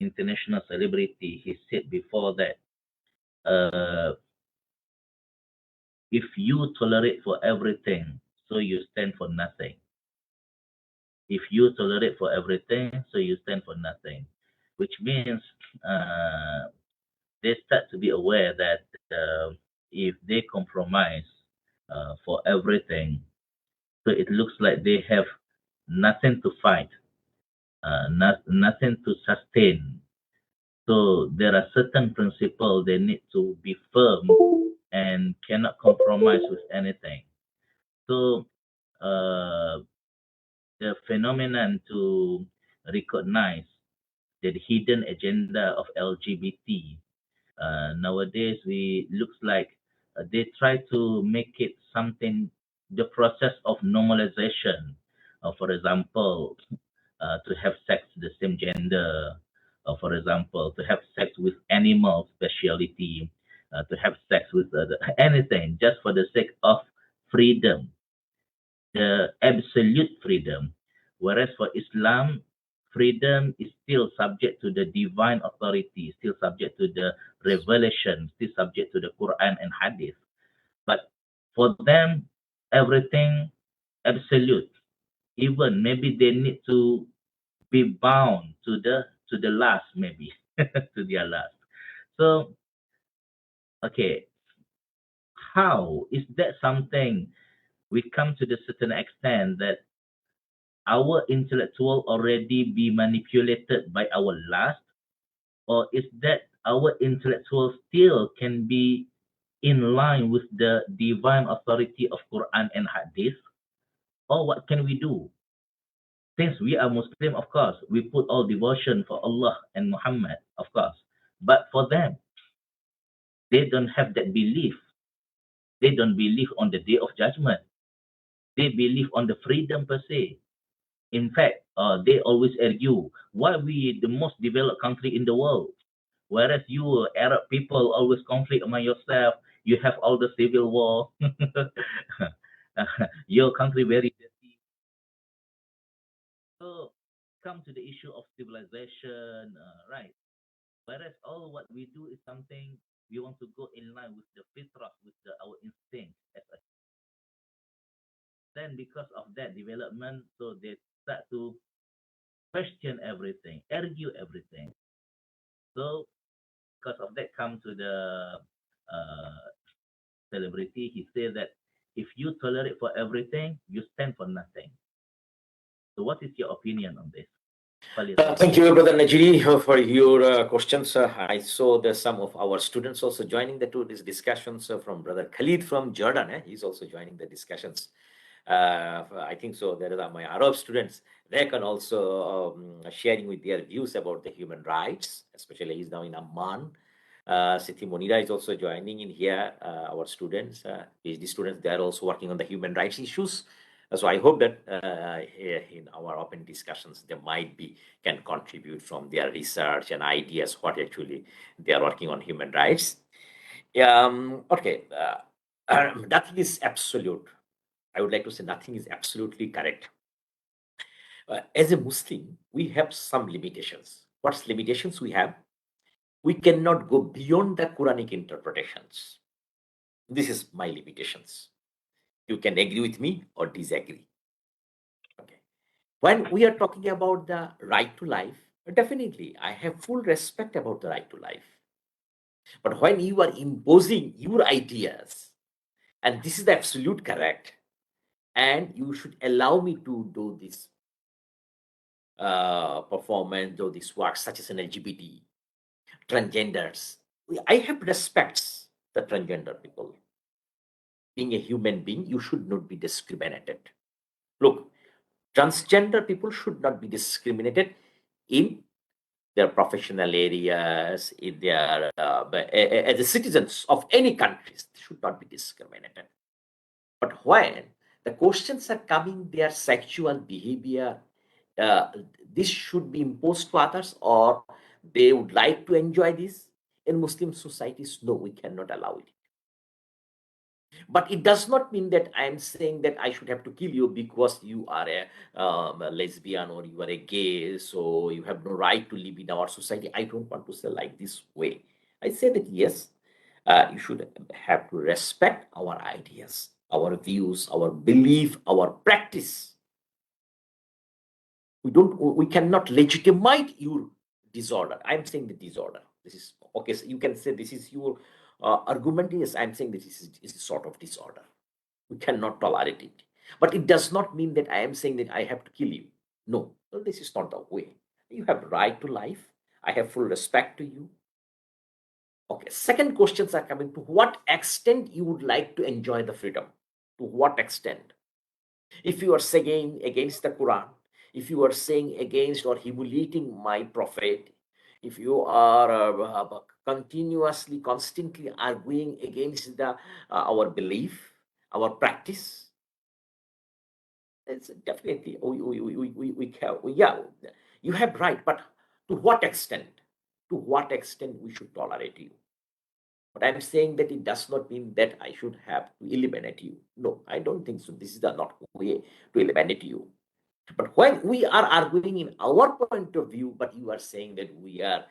international celebrity, he said before that if you tolerate for everything, so you stand for nothing. If you tolerate for everything, so you stand for nothing. Which means they start to be aware that if they compromise for everything, so it looks like they have nothing to fight, nothing to sustain. So there are certain principles they need to be firm and cannot compromise with anything. So the phenomenon to recognize the hidden agenda of LGBT nowadays, we looks like they try to make it something, the process of normalization. For example, to have sex the same gender, for example, to have sex with animal speciality, to have sex with anything just for the sake of freedom, the absolute freedom. Whereas for Islam, freedom is still subject to the divine authority, still subject to the revelation, still subject to the Quran and Hadith. But for them, everything absolute. Even maybe they need to be bound to the last, maybe to their last. So, okay, how is that something we come to the certain extent that our intellectual already be manipulated by our lust, or is that our intellectual still can be in line with the divine authority of Quran and Hadith? Or what can we do? Since we are Muslim, of course, we put all devotion for Allah and Muhammad, of course. But for them, they don't have that belief. They don't believe on the day of judgment. They believe on the freedom per se. In fact, they always argue, why we the most developed country in the world? Whereas you Arab people always conflict among yourself, you have all the civil war. Your country very dirty. So come to the issue of civilization, right? Whereas all what we do is something we want to go in line with the fitrah, with our instinct. Then because of that development, so they start to question everything, argue everything. So because of that, come to the celebrity. He said that if you tolerate for everything, you stand for nothing. So what is your opinion on this? Thank you, Brother Najiri, for your questions. I saw that some of our students also joining these discussions from Brother Khalid from Jordan. He's also joining the discussions. I think so. There are my Arab students. They can also sharing with their views about the human rights, especially he's now in Amman. Siti Monira is also joining in here. Our students, PhD students, they are also working on the human rights issues. So I hope that here in our open discussions, they might be can contribute from their research and ideas what actually they are working on human rights. Okay, nothing is absolute. I would like to say nothing is absolutely correct. As a Muslim, we have some limitations. What's limitations we have? We cannot go beyond the Quranic interpretations. This is my limitations. You can agree with me or disagree. Okay. When we are talking about the right to life, definitely I have full respect about the right to life. But when you are imposing your ideas, and this is the absolute correct, and you should allow me to do this performance, do this work, such as an LGBT, transgenders. I have respects the transgender people. Being a human being, you should not be discriminated. Look, transgender people should not be discriminated in their professional areas, in their as the citizens of any countries, they should not be discriminated. But when the questions are coming, their sexual behavior, uh, this should be imposed to others, or they would like to enjoy this. In Muslim societies, no, we cannot allow it. But it does not mean that I am saying that I should have to kill you because you are a lesbian or you are a gay, so you have no right to live in our society. I don't want to say like this way. I say that yes, you should have to respect our ideas, our views, our belief, our practice. We cannot legitimize your disorder. I'm saying the disorder. This is okay. So you can say this is your argument. Yes, I'm saying this is a sort of disorder. We cannot tolerate it. But it does not mean that I am saying that I have to kill you. No, well, this is not the way. You have right to life. I have full respect to you. Okay, second questions are coming: to what extent you would like to enjoy the freedom? To what extent? If you are saying against the Quran, if you are saying against or humiliating my prophet, if you are continuously, constantly arguing against our belief, our practice, it's definitely yeah, you have right, but to what extent? To what extent we should tolerate you? But I'm saying that it does not mean that I should have to eliminate you. No, I don't think so. This is the not way to eliminate you. But when we are arguing in our point of view, but you are saying that we are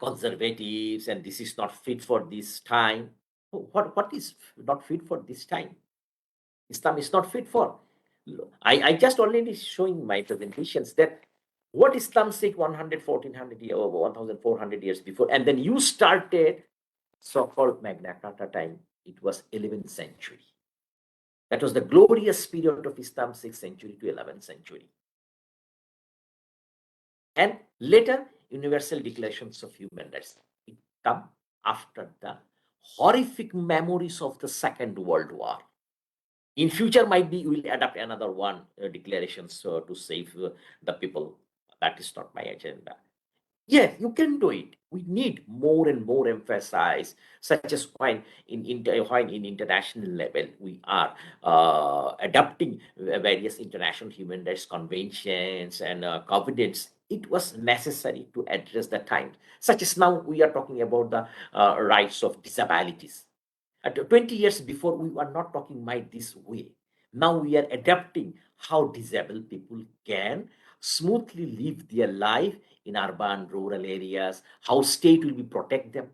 conservatives and this is not fit for this time. What is not fit for this time? Islam is not fit for. I just already showing my presentations that what Islam said 100, 1400 years, or 1400 years before, and then you started so-called Magna Carta time. It was 11th century. That was the glorious period of Islam, 6th century to 11th century. And later, universal declarations of human rights. It come after the horrific memories of the Second World War. In future, might be we will adapt another one declarations to save the people. That is not my agenda. Yes, you can do it. We need more and more emphasis, such as when in international level we are adopting various international human rights conventions and covenants. It was necessary to address the time, such as now we are talking about the rights of disabilities. 20 years before, we were not talking about this way. Now we are adapting how disabled people can smoothly live their life in urban, rural areas, how state will be protect them.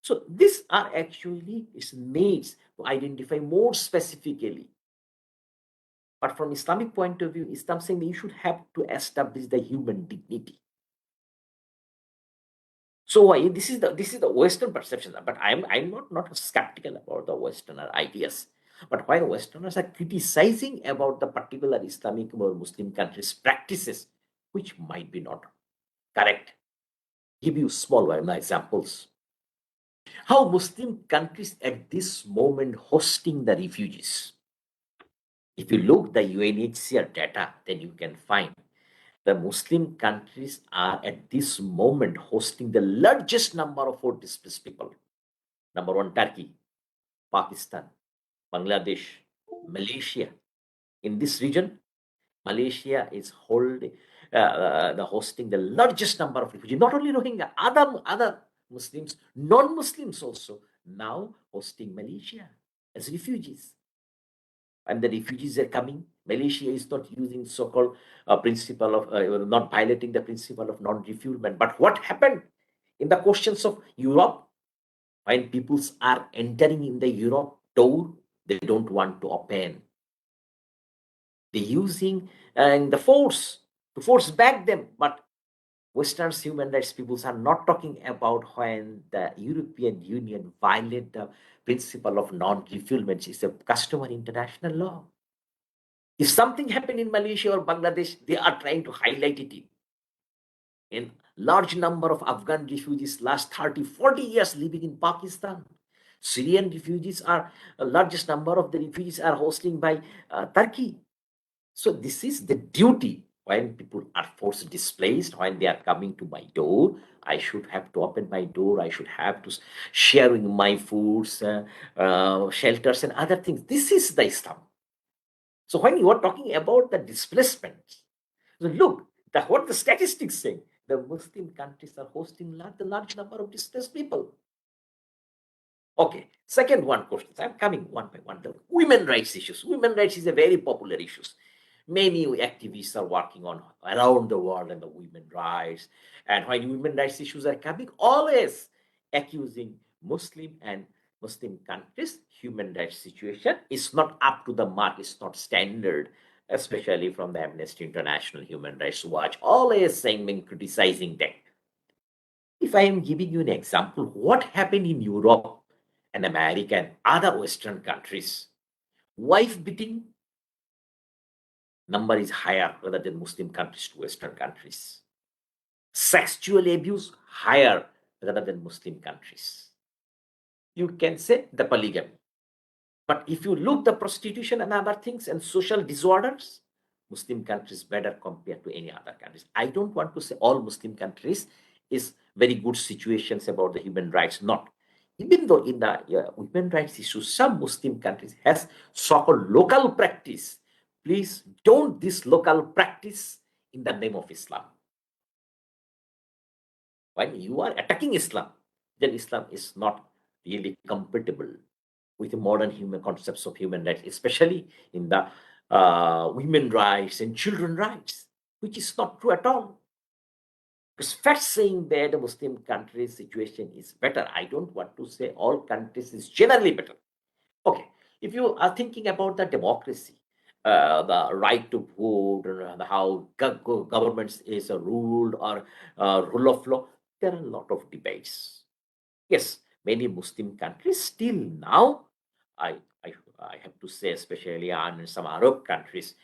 So these are actually its needs to identify more specifically. But from Islamic point of view, Islam saying that you should have to establish the human dignity. So why this is the Western perception, but I'm not skeptical about the Westerner ideas. But why Westerners are criticizing about the particular Islamic or Muslim countries' practices, which might be not correct. Give you small examples. How Muslim countries at this moment hosting the refugees. If you look the UNHCR data, then you can find the Muslim countries are at this moment hosting the largest number of displaced people. Number one, Turkey, Pakistan, Bangladesh, Malaysia. In this region, Malaysia is holding the hosting the largest number of refugees. Not only Rohingya, other Muslims, non-Muslims also now hosting Malaysia as refugees. And the refugees are coming. Malaysia is not using so-called principle of not violating the principle of non-refoulement. But what happened in the questions of Europe when peoples are entering in the Europe door, they don't want to open. They're using the force to force back them. But Western human rights peoples are not talking about when the European Union violate the principle of non-refoulement. It's a customary international law. If something happened in Malaysia or Bangladesh, they are trying to highlight it in large number of Afghan refugees last 30, 40 years living in Pakistan. Syrian refugees are largest number of the refugees are hosting by Turkey. So this is the duty when people are forced displaced, when they are coming to my door, I should have to open my door. I should have to sharing my foods, shelters and other things. This is the Islam. So when you are talking about the displacement, so look, what the statistics say, the Muslim countries are hosting the large number of displaced people. Okay, second one question. I'm coming one by one. The women rights issues. Women rights is a very popular issue. Many activists are working on around the world on the women rights. And when women rights issues are coming, always accusing Muslim and Muslim countries, human rights situation is not up to the mark, it's not standard, especially from the Amnesty International Human Rights Watch, always saying and criticizing them. If I am giving you an example, what happened in Europe and America and other Western countries? Wife beating number is higher rather than Muslim countries to Western countries. Sexual abuse higher rather than Muslim countries. You can say the polygamy. But if you look the prostitution and other things and social disorders, Muslim countries better compared to any other countries. I don't want to say all Muslim countries is very good situations about the human rights. Not. Even though in the human rights issue, some Muslim countries has so-called local practice. Please don't this local practice in the name of Islam. When you are attacking Islam, then Islam is not really compatible with the modern human concepts of human rights, especially in the women rights and children rights, which is not true at all. Because facts saying that the Muslim countries' situation is better. I don't want to say all countries is generally better. Okay, if you are thinking about the democracy, the right to vote, how governments is ruled or rule of law, there are a lot of debates. Yes, many Muslim countries still now, I, I, I have to say, especially in some Arab countries,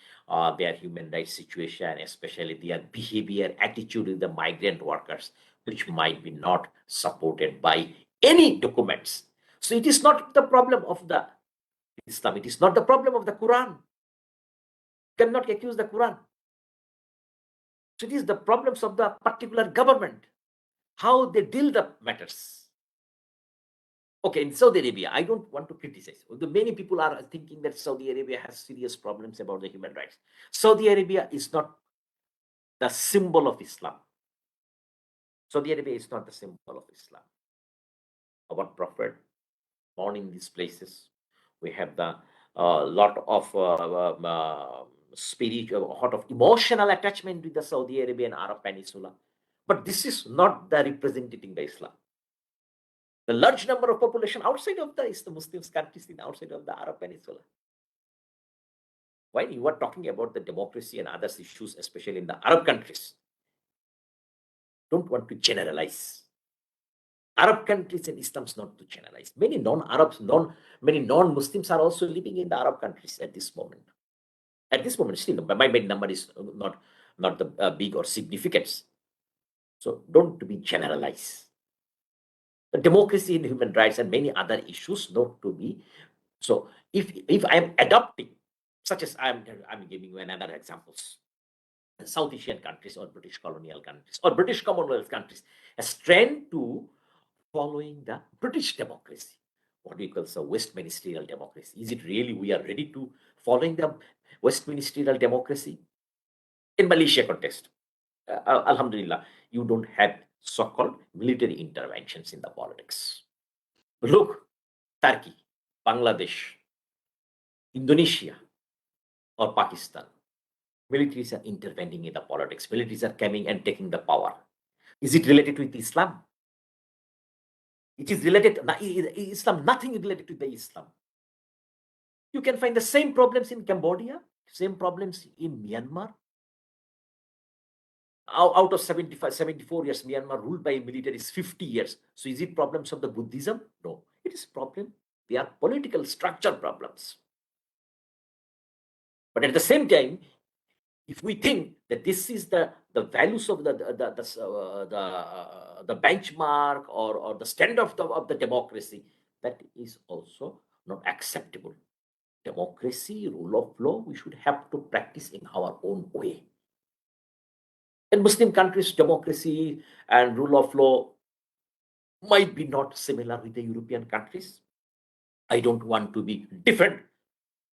their human rights situation, especially their behavior, attitude with the migrant workers, which might be not supported by any documents. So it is not the problem of the Islam. It is not the problem of the Quran. You cannot accuse the Quran. So it is the problems of the particular government, how they deal the matters. Okay, in Saudi Arabia, I don't want to criticize. Many people are thinking that Saudi Arabia has serious problems about the human rights. Saudi Arabia is not the symbol of Islam. Saudi Arabia is not the symbol of Islam. Our Prophet born in these places. We have the lot of spiritual, lot of emotional attachment with the Saudi Arabian Arab Peninsula. But this is not the representing the Islam. The large number of population outside of the Muslims countries in outside of the Arab Peninsula. When you are talking about the democracy and other issues, especially in the Arab countries, don't want to generalize. Arab countries and Islam is not to generalize. Many non-Arabs, many non-Muslims are also living in the Arab countries at this moment. At this moment, still, my number is not the big or significance. So don't be generalized. democracy and human rights and many other issues not to be. So if I am adopting, such as I'm giving you another examples, South Asian countries or British colonial countries or British Commonwealth countries, a trend to following the British democracy, what we call the Westministerial democracy. Is it really we are ready to following the Westministerial democracy? In Malaysia context, Alhamdulillah, you don't have so-called military interventions in the politics. Look, Turkey, Bangladesh, Indonesia, or Pakistan. Militaries are intervening in the politics. Militaries are coming and taking the power. Is it related with Islam? It is related, Islam, nothing related to the Islam. You can find the same problems in Cambodia, same problems in Myanmar. Out of 74 years, Myanmar ruled by military is 50 years. So is it problems of the Buddhism? No, it is problem. They are political structure problems. But at the same time, if we think that this is the values of the benchmark or the standard of the democracy, that is also not acceptable. Democracy, rule of law, we should have to practice in our own way. In Muslim countries, democracy and rule of law might be not similar with the European countries. I don't want to be different.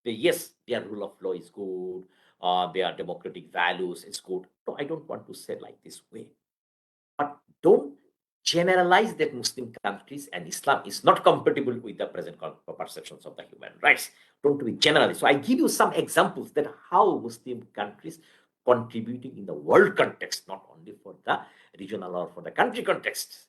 Yes, their rule of law is good, their democratic values is good. No, I don't want to say like this way. But don't generalize that Muslim countries and Islam is not compatible with the present perceptions of the human rights. Don't be generalize. So I give you some examples that how Muslim countries contributing in the world context, not only for the regional or for the country context.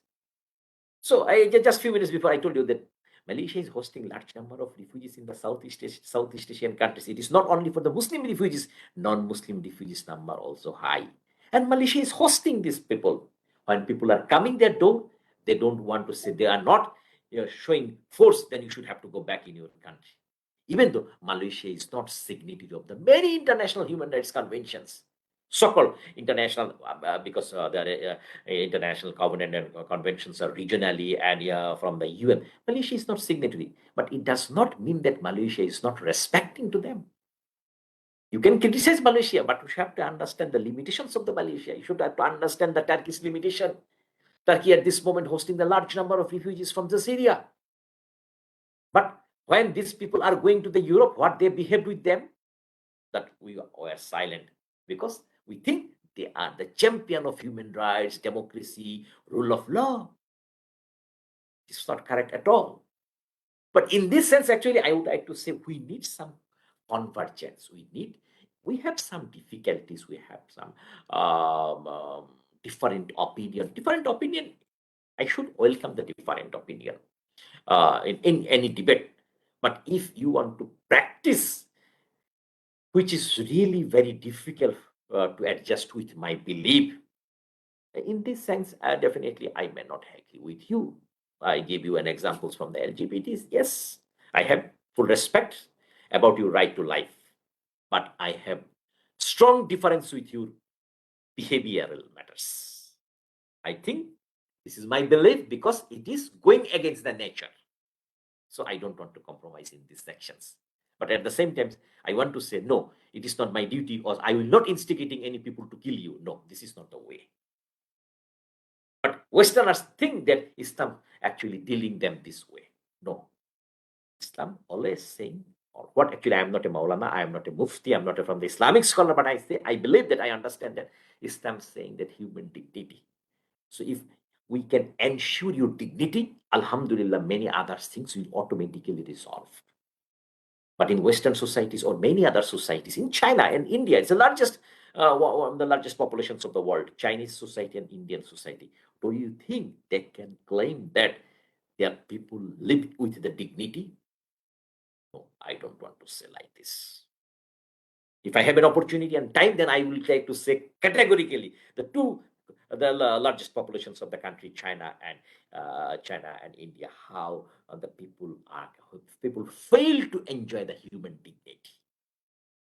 So I just few minutes before I told you that Malaysia is hosting large number of refugees in the Southeast Asian countries. It is not only for the Muslim refugees, non-Muslim refugees number also high. And Malaysia is hosting these people. When people are coming their door, they don't want to say they are not showing force, then you should have to go back in your country. Even though Malaysia is not signatory of the many international human rights conventions, so-called international, because the international covenant and conventions are regionally and from the UN. Malaysia is not signatory, but it does not mean that Malaysia is not respecting to them. You can criticize Malaysia, but you have to understand the limitations of the Malaysia. You should have to understand the Turkey's limitation. Turkey at this moment hosting the large number of refugees from the Syria. But when these people are going to the Europe, what they behaved with them, that we were silent because we think they are the champion of human rights, democracy, rule of law. It's not correct at all. But in this sense, actually, I would like to say we need some convergence. We have some difficulties. We have some different opinion. Different opinion. I should welcome the different opinion in any debate. But if you want to practice, which is really very difficult to adjust with my belief, in this sense, definitely I may not agree with you. I give you an examples from the LGBTs. Yes, I have full respect about your right to life, but I have strong difference with your behavioral matters. I think this is my belief because it is going against the nature. So I don't want to compromise in these sections. But at the same time, I want to say, no, it is not my duty, or I will not instigating any people to kill you. No, this is not the way. But Westerners think that Islam actually dealing them this way. No. Islam always saying, or what actually, I am not a Maulana, I am not a Mufti, I am not from the Islamic scholar, but I believe that I understand that Islam saying that human dignity. So if we can ensure your dignity, Alhamdulillah, many other things will automatically resolve. But in Western societies or many other societies, in China and India, it's the largest, one of the largest populations of the world, Chinese society and Indian society. Do you think they can claim that their people live with the dignity? No, I don't want to say like this. If I have an opportunity and time, then I will try to say categorically the largest populations of the country, China and India, how the people fail to enjoy the human dignity.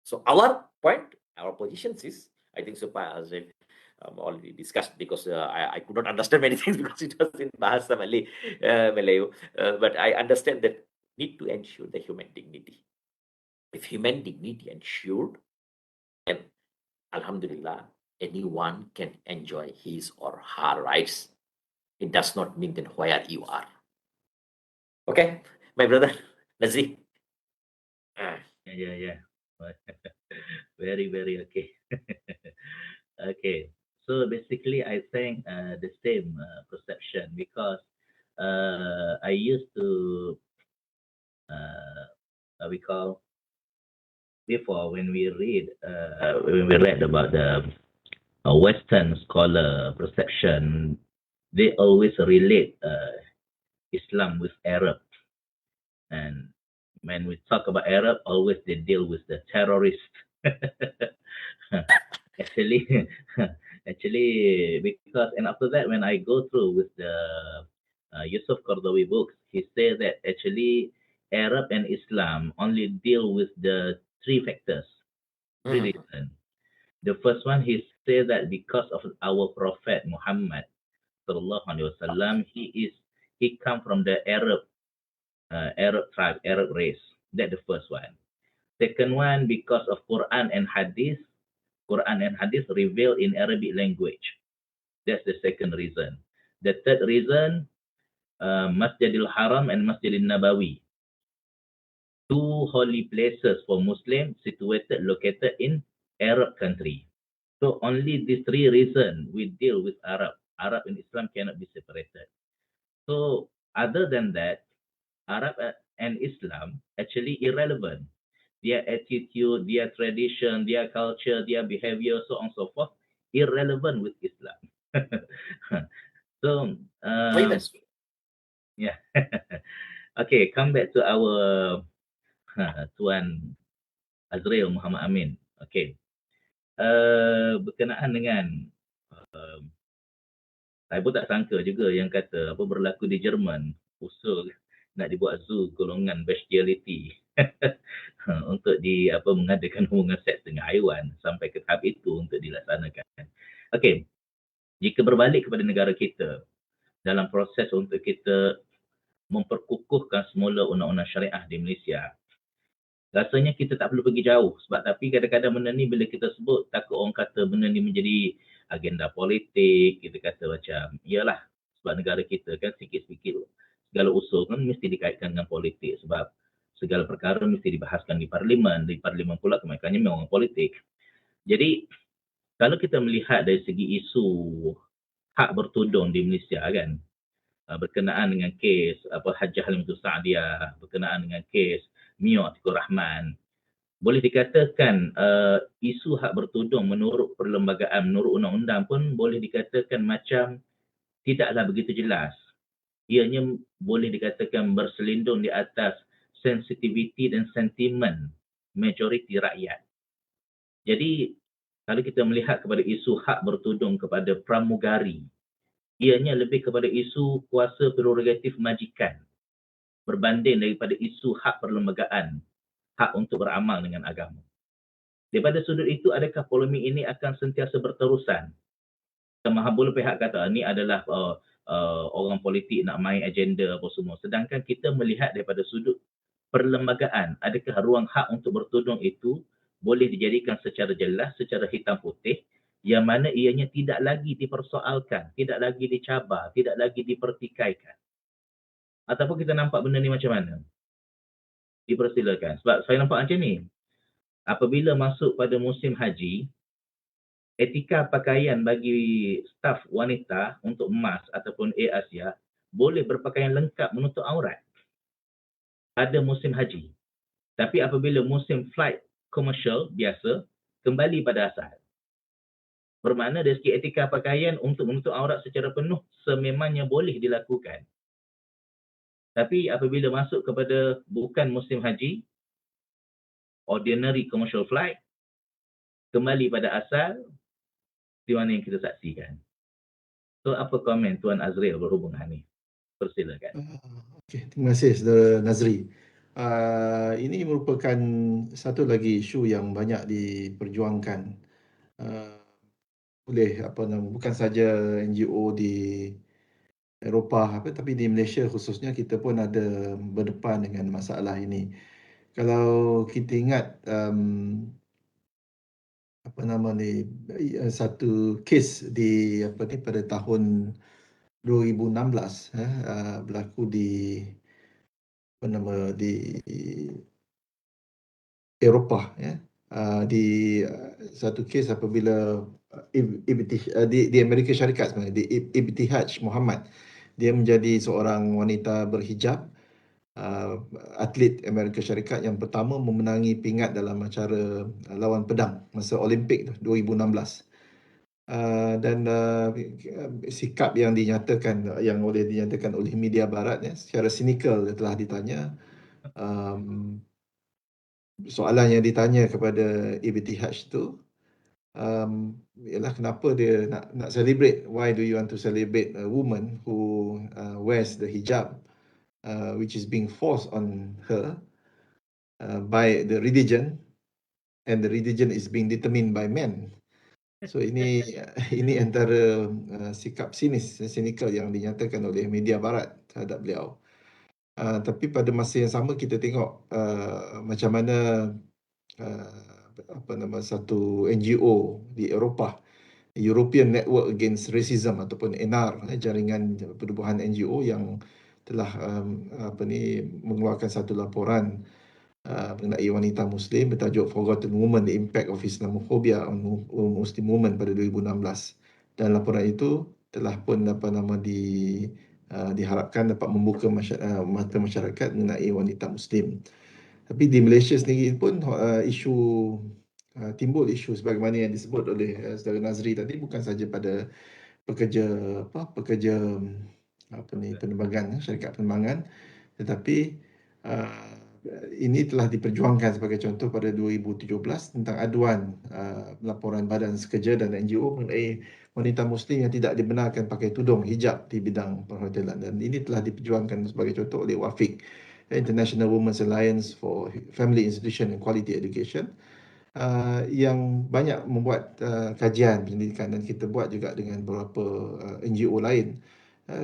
So our point, our position is, I think so, already discussed, because I could not understand many things because it was in Bahasa Malay, Malayu. But I understand that need to ensure the human dignity. If human dignity ensured, then Alhamdulillah, anyone can enjoy his or her rights. It does not mean that where you are. Okay, my brother, Nazri. Yeah. Very, very okay. Okay. So basically, I think the same perception, because I used to we call before, when we read about the Western scholar perception, they always relate Islam with Arab, and when we talk about Arab, always they deal with the terrorist. Actually, actually, because, and after that, when I go through with the Yusuf Qardawi books, he says that actually Arab and Islam only deal with the three factors, three reasons. The first one, he says that because of our Prophet Muhammad sallallahu alaihi wasallam, he come from the Arab tribe, Arab race. That's the first one. Second one, because of Quran and Hadith revealed in Arabic language. That's the second reason. The third reason, Masjidil Haram and Masjidil Nabawi, two holy places for Muslims located in Arab country. So only these three reasons we deal with Arab. Arab and Islam cannot be separated. So other than that, Arab and Islam actually irrelevant. Their attitude, their tradition, their culture, their behavior, so on and so forth, irrelevant with Islam. So, yeah. Okay, come back to our Tuan Azrael Muhammad Amin. Okay. Berkenaan dengan saya pun tak sangka juga yang kata apa berlaku di Jerman, usul nak dibuat zoo golongan bestiality untuk mengadakan hubungan seks dengan haiwan, sampai ke tahap itu untuk dilaksanakan. Okey, jika berbalik kepada negara kita, dalam proses untuk kita memperkukuhkan semula undang-undang syariah di Malaysia, rasanya kita tak perlu pergi jauh, sebab tapi kadang-kadang benda ni bila kita sebut, takut orang kata benda ni menjadi agenda politik. Kita kata macam, iyalah, sebab negara kita kan sikit-sikit segala usul kan mesti dikaitkan dengan politik, sebab segala perkara mesti dibahaskan di parlimen pula kebanyakannya memang politik. Jadi kalau kita melihat dari segi isu hak bertudung di Malaysia kan, berkenaan dengan kes Hajjah Halimatul Sa'diyah, berkenaan dengan kes Mio Atikur Rahman, boleh dikatakan isu hak bertudung menurut perlembagaan, menurut undang-undang pun boleh dikatakan macam tidaklah begitu jelas. Ianya boleh dikatakan berselindung di atas sensitiviti dan sentimen majoriti rakyat. Jadi kalau kita melihat kepada isu hak bertudung kepada pramugari, ianya lebih kepada isu kuasa prerogatif majikan berbanding daripada isu hak perlembagaan, hak untuk beramal dengan agama. Daripada sudut itu, adakah polemik ini akan sentiasa berterusan? Mahabul pihak kata ini adalah orang politik nak main agenda apa semua. Sedangkan kita melihat daripada sudut perlembagaan, adakah ruang hak untuk bertudung itu boleh dijadikan secara jelas, secara hitam putih, yang mana ianya tidak lagi dipersoalkan, tidak lagi dicabar, tidak lagi dipertikaikan. Ataupun kita nampak benda ni macam mana? Dipersilakan. Sebab saya nampak macam ni. Apabila masuk pada musim haji, etika pakaian bagi staf wanita untuk emas ataupun Air Asia boleh berpakaian lengkap menutup aurat pada musim haji. Tapi apabila musim flight komersial biasa, kembali pada asal. Bermakna dari segi etika pakaian untuk menutup aurat secara penuh sememangnya boleh dilakukan. Tapi apabila masuk kepada bukan musim haji, ordinary commercial flight, kembali pada asal, di mana yang kita saksikan. So, apa komen Tuan Azrael berhubung dengan ini? Persilakan. Okay, terima kasih Saudara Nazri. Ini merupakan satu lagi isu yang banyak diperjuangkan oleh bukan saja NGO di Eropah tapi di Malaysia khususnya kita pun ada berdepan dengan masalah ini. Kalau kita ingat satu kes di pada tahun 2016 berlaku di di Eropah di satu kes apabila di Amerika Syarikat sebenarnya di Ibtihaj Muhammad, dia menjadi seorang wanita berhijab, atlet Amerika Syarikat yang pertama memenangi pingat dalam acara lawan pedang masa Olimpik 2016. Dan sikap yang dinyatakan oleh media barat secara sinikal telah ditanya, soalan yang ditanya kepada Ibtihaj tu ialah kenapa dia nak celebrate, why do you want to celebrate a woman who wears the hijab which is being forced on her by the religion, and the religion is being determined by men. So ini antara sikap sinikal yang dinyatakan oleh media barat terhadap beliau. Tapi pada masa yang sama kita tengok macam mana satu NGO di Eropah, European Network Against Racism ataupun ENAR, jaringan penubuhan NGO yang telah mengeluarkan satu laporan mengenai wanita Muslim bertajuk Forgotten Women: The Impact of Islamophobia on Muslim Women pada 2016. Dan laporan itu telah pun diharapkan dapat membuka mata masyarakat mengenai wanita Muslim. Tapi di Malaysia sendiri pun timbul isu sebagaimana yang disebut oleh Saudara Nazri tadi, bukan saja pada pekerja penerbangan, syarikat penerbangan, tetapi ini telah diperjuangkan sebagai contoh pada 2017 tentang aduan laporan Badan Sekerja dan NGO mengenai wanita Muslim yang tidak dibenarkan pakai tudung hijab di bidang perhotelan, dan ini telah diperjuangkan sebagai contoh oleh WAFIC, International Women's Alliance for Family Institution and Quality Education, yang banyak membuat kajian pendidikan, dan kita buat juga dengan beberapa NGO lain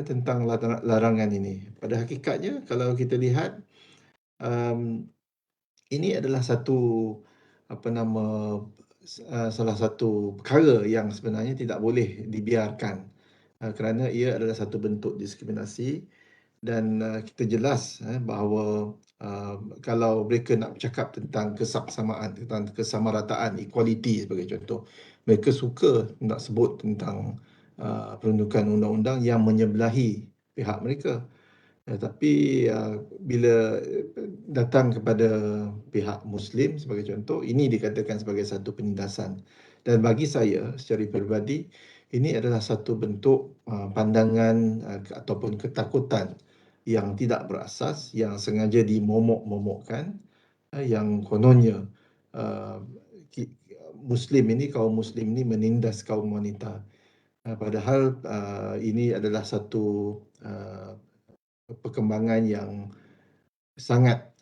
tentang larangan ini. Pada hakikatnya kalau kita lihat, ini adalah salah satu perkara yang sebenarnya tidak boleh dibiarkan kerana ia adalah satu bentuk diskriminasi. Dan kita jelas bahawa kalau mereka nak bercakap tentang kesaksamaan, tentang kesamarataan, equality sebagai contoh, mereka suka nak sebut tentang peruntukan undang-undang yang menyebelahi pihak mereka. Tapi bila datang kepada pihak Muslim sebagai contoh, ini dikatakan sebagai satu penindasan. Dan bagi saya secara peribadi, ini adalah satu bentuk pandangan ataupun ketakutan yang tidak berasas, yang sengaja dimomok-momokkan, yang kononnya kaum Muslim ini menindas kaum wanita. Padahal ini adalah satu perkembangan yang sangat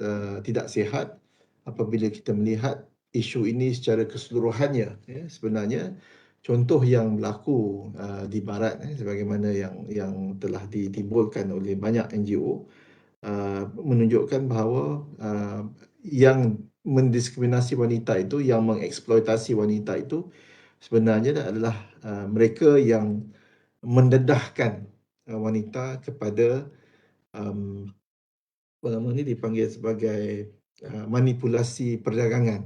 tidak sihat apabila kita melihat isu ini secara keseluruhannya. Sebenarnya contoh yang berlaku di barat sebagaimana yang telah ditimbulkan oleh banyak NGO menunjukkan bahawa yang mendiskriminasi wanita itu, yang mengeksploitasi wanita itu sebenarnya adalah mereka yang mendedahkan wanita kepada dipanggil sebagai manipulasi perdagangan.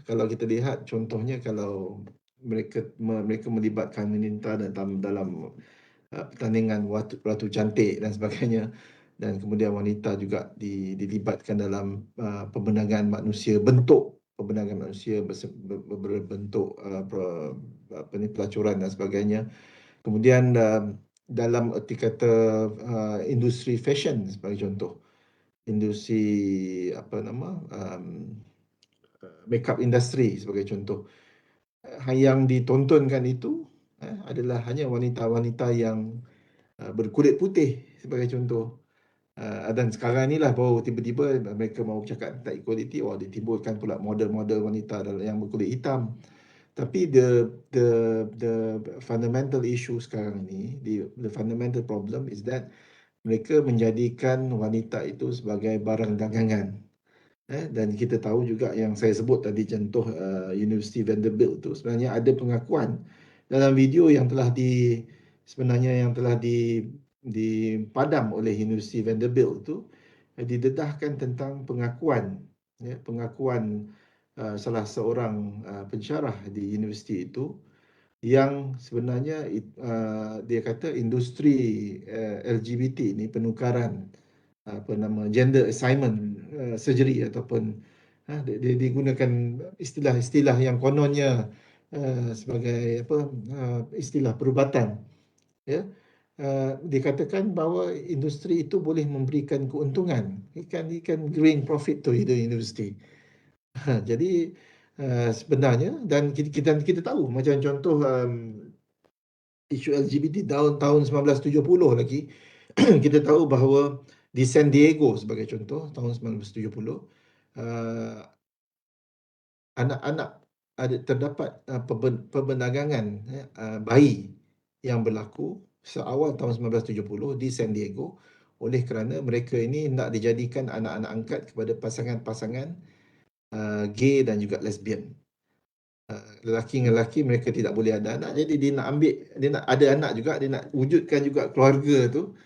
Kalau kita lihat contohnya, kalau mereka melibatkan wanita dalam pertandingan ratu cantik dan sebagainya, dan kemudian wanita juga dilibatkan dalam pembendagan manusia, bentuk pembendagan manusia berbentuk pelacuran dan sebagainya. Kemudian dalam erti kata industri fashion sebagai contoh, industri makeup industry sebagai contoh, yang ditontonkan itu adalah hanya wanita-wanita yang berkulit putih sebagai contoh. Dan sekarang inilah baru tiba-tiba mereka mahu bercakap tentang equality, ditimbulkan pula model-model wanita yang berkulit hitam. Tapi the fundamental issue sekarang ini, the fundamental problem is that mereka menjadikan wanita itu sebagai barang dagangan. Dan kita tahu juga yang saya sebut tadi contoh University Vanderbilt tu sebenarnya ada pengakuan dalam video yang telah sebenarnya yang telah dipadam oleh University Vanderbilt tu, didedahkan tentang pengakuan, pengakuan salah seorang pensyarah di universiti itu yang sebenarnya dia kata industri LGBT ni penukaran apa nama gender assignment surgery ataupun dia gunakan istilah-istilah yang kononnya sebagai apa istilah perubatan, ya. Dikatakan bahawa industri itu boleh memberikan keuntungan, ikan bring profit to the university. Jadi sebenarnya dan kita tahu macam contoh isu LGBT tahun 1970 lagi kita tahu bahawa di San Diego sebagai contoh tahun 1970 anak-anak terdapat perdagangan bayi yang berlaku seawal tahun 1970 di San Diego oleh kerana mereka ini nak dijadikan anak-anak angkat kepada pasangan-pasangan gay dan juga lesbian. Lelaki dengan lelaki mereka tidak boleh ada anak, jadi dia nak ambil, dia nak ada anak juga, dia nak wujudkan juga keluarga tu.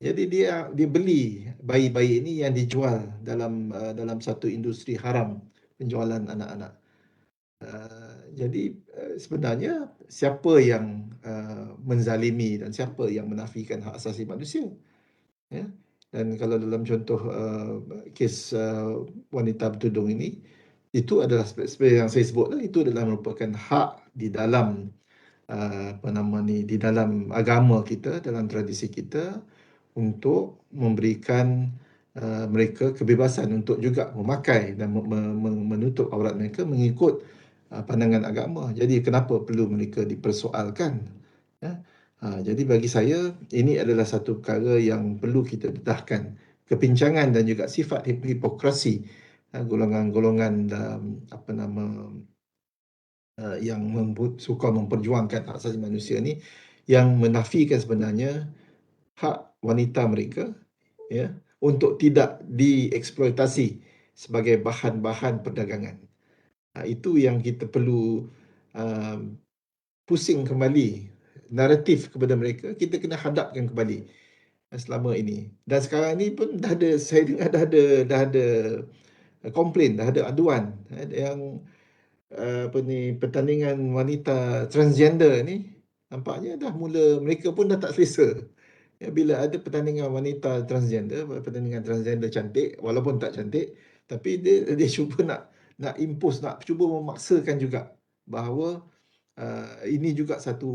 Jadi dia beli bayi-bayi ini yang dijual dalam satu industri haram penjualan anak-anak. Jadi sebenarnya siapa yang menzalimi dan siapa yang menafikan hak asasi manusia, ya? Dan kalau dalam contoh kes wanita bertudung ini, itu adalah seperti yang saya sebut, itu adalah merupakan hak di dalam di dalam agama kita, dalam tradisi kita, untuk memberikan mereka kebebasan untuk juga memakai dan menutup aurat mereka mengikut pandangan agama. Jadi kenapa perlu mereka dipersoalkan? Ya? Jadi bagi saya ini adalah satu perkara yang perlu kita dedahkan, kepincangan dan juga sifat hipokrasi golongan-golongan apa nama yang suka memperjuangkan hak asasi manusia ni, yang menafikan sebenarnya hak wanita mereka, ya, untuk tidak dieksploitasi sebagai bahan-bahan perdagangan. Itu yang kita perlu pusing kembali naratif kepada mereka, kita kena hadapkan kembali selama ini. Dan sekarang ni pun dah ada, saya dengar dah ada komplain, dah ada aduan yang apa ni pertandingan wanita transgender ni nampaknya dah mula, mereka pun dah tak selesa. Ya, bila ada pertandingan wanita transgender, pertandingan transgender cantik walaupun tak cantik, tapi dia cuba nak impose, nak cuba memaksakan juga bahawa ini juga satu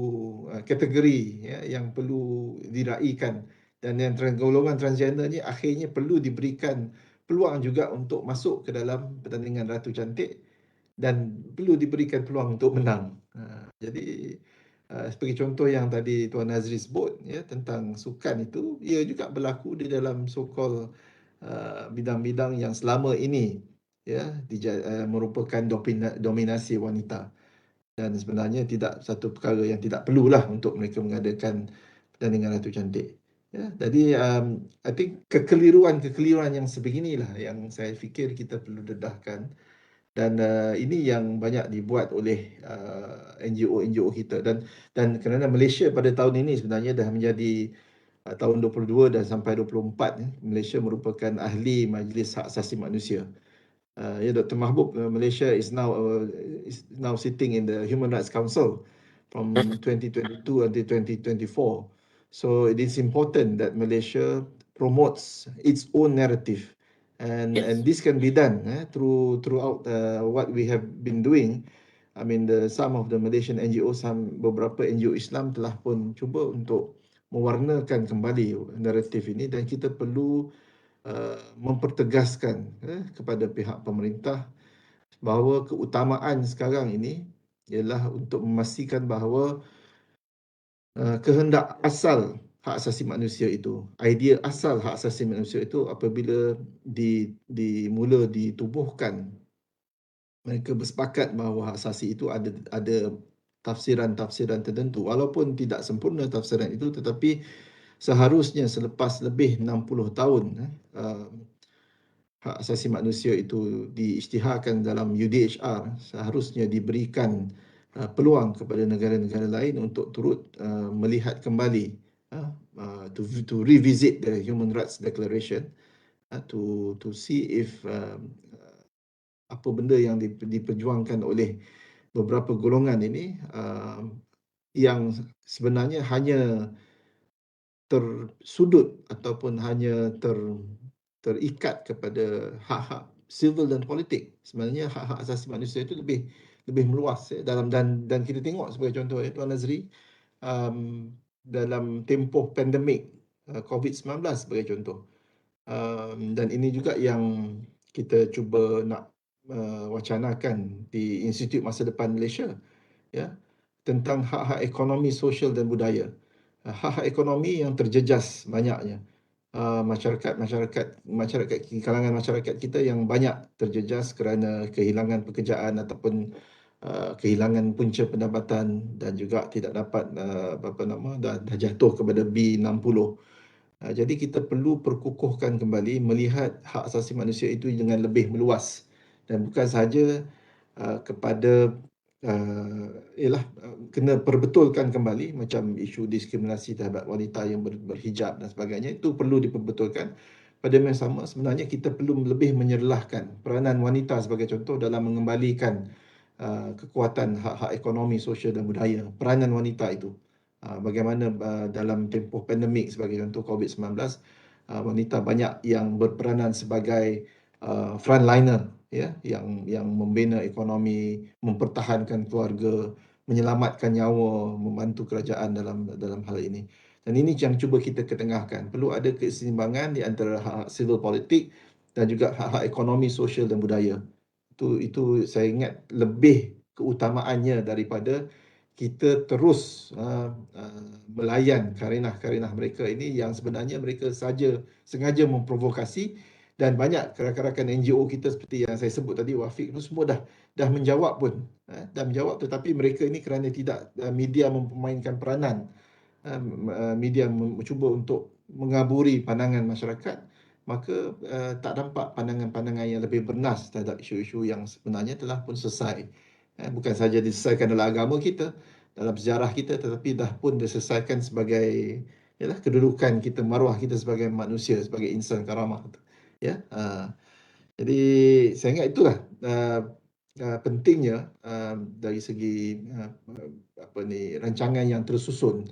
kategori, ya, yang perlu diraikan, dan yang golongan transgender ni akhirnya perlu diberikan peluang juga untuk masuk ke dalam pertandingan Ratu Cantik dan perlu diberikan peluang untuk menang. Jadi sebagai contoh yang tadi Tuan Nazri sebut, ya, tentang sukan itu, ia juga berlaku di dalam so-called bidang-bidang yang selama ini, ya, merupakan dominasi wanita. Dan sebenarnya tidak satu perkara yang tidak perlulah untuk mereka mengadakan pertandingan Ratu Cantik. Ya, jadi I think kekeliruan yang sebeginilah yang saya fikir kita perlu dedahkan, dan ini yang banyak dibuat oleh NGO kita, dan kerana Malaysia pada tahun ini sebenarnya dah menjadi tahun 22 dan sampai 24, Malaysia merupakan ahli Majlis Hak Asasi Manusia. Dr. Mahbub, Malaysia is now sitting in the Human Rights Council from 2022 until 2024. So it is important that Malaysia promotes its own narrative, and this can be done throughout what we have been doing. I mean, some of the Malaysian NGO, beberapa NGO Islam telah pun cuba untuk mewarnakan kembali naratif ini, dan kita perlu mempertegaskan kepada pihak pemerintah bahawa keutamaan sekarang ini ialah untuk memastikan bahawa kehendak asal hak asasi manusia itu, idea asal hak asasi manusia itu apabila dimula ditubuhkan mereka bersepakat bahawa hak asasi itu ada tafsiran-tafsiran tertentu, walaupun tidak sempurna tafsiran itu, tetapi seharusnya selepas lebih 60 tahun hak asasi manusia itu diisytiharkan dalam UDHR, seharusnya diberikan peluang kepada negara-negara lain untuk turut melihat kembali, to revisit the Human Rights Declaration, to see if apa benda yang diperjuangkan oleh beberapa golongan ini yang sebenarnya hanya tersudut ataupun hanya terikat kepada hak-hak sivil dan politik. Sebenarnya hak-hak asasi manusia itu lebih meluas dalam, dan kita tengok sebagai contoh Tuan Nazri, dalam tempoh pandemik COVID-19 sebagai contoh. Dan ini juga yang kita cuba nak wacanakan di Institut Masa Depan Malaysia, ya, tentang hak-hak ekonomi, sosial dan budaya. Hak-hak ekonomi yang terjejas banyaknya. Kalangan masyarakat kita yang banyak terjejas kerana kehilangan pekerjaan ataupun kehilangan punca pendapatan, dan juga tidak dapat dah jatuh kepada B60. Jadi kita perlu perkukuhkan kembali melihat hak asasi manusia itu dengan lebih meluas, dan bukan sahaja kepada kena perbetulkan kembali macam isu diskriminasi terhadap wanita yang berhijab dan sebagainya, itu perlu diperbetulkan. Pada masa sama, sebenarnya kita perlu lebih menyerlahkan peranan wanita sebagai contoh dalam mengembalikan kekuatan hak-hak ekonomi, sosial dan budaya. Peranan wanita itu, bagaimana dalam tempoh pandemik sebagai contoh COVID-19, wanita banyak yang berperanan sebagai frontliner, ya, yang membina ekonomi, mempertahankan keluarga, menyelamatkan nyawa, membantu kerajaan dalam hal ini. Dan ini yang cuba kita ketengahkan. Perlu ada keseimbangan di antara hak-hak sivil politik dan juga hak-hak ekonomi, sosial dan budaya. Itu saya ingat lebih keutamaannya daripada kita terus melayan karenah-karenah mereka ini yang sebenarnya mereka saja sengaja memprovokasi. Dan banyak rakan-rakan NGO kita seperti yang saya sebut tadi, Wafiq, itu semua dah menjawab pun, dah menjawab, tetapi mereka ini kerana tidak media memainkan peranan, media mencuba untuk mengaburi pandangan masyarakat, maka tak nampak pandangan-pandangan yang lebih bernas terhadap isu-isu yang sebenarnya telah pun selesai. Bukan saja diselesaikan dalam agama kita, dalam sejarah kita, tetapi dah pun diselesaikan sebagai, yalah, kedudukan kita, maruah kita sebagai manusia, sebagai insan karamah. Ya, jadi saya ingat itulah pentingnya dari segi rancangan yang tersusun.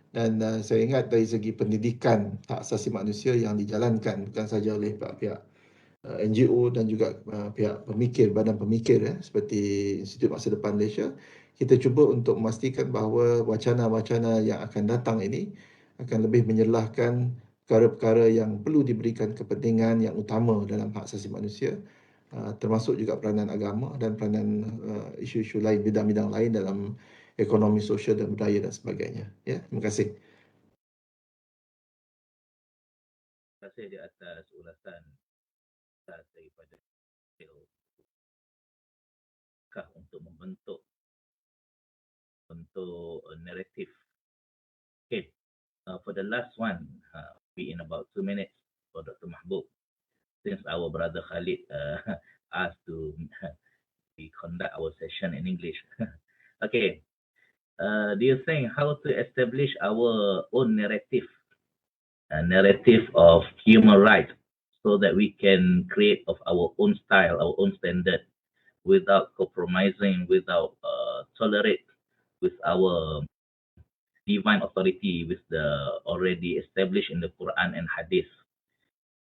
Dan saya ingat dari segi pendidikan hak asasi manusia yang dijalankan bukan saja oleh pihak-pihak NGO dan juga pihak pemikir, badan pemikir seperti Institut Masa Depan Malaysia, kita cuba untuk memastikan bahawa wacana-wacana yang akan datang ini akan lebih menyerlahkan perkara-perkara yang perlu diberikan kepentingan yang utama dalam hak asasi manusia, termasuk juga peranan agama dan peranan isu-isu lain, bidang-bidang lain dalam ekonomi, sosial dan budaya dan sebagainya. Ya, terima kasih. Terima kasih di atas ulasan daripada untuk membentuk naratif. Okay, for the last one, be in about 2 minutes for Dr. Mahbub, since our brother Khalid asked to we conduct our session in English. Okay, do you think how to establish our own narrative, narrative of human rights, so that we can create of our own style, our own standard, without compromising, without tolerate with our divine authority, with the already established in the Quran and Hadith.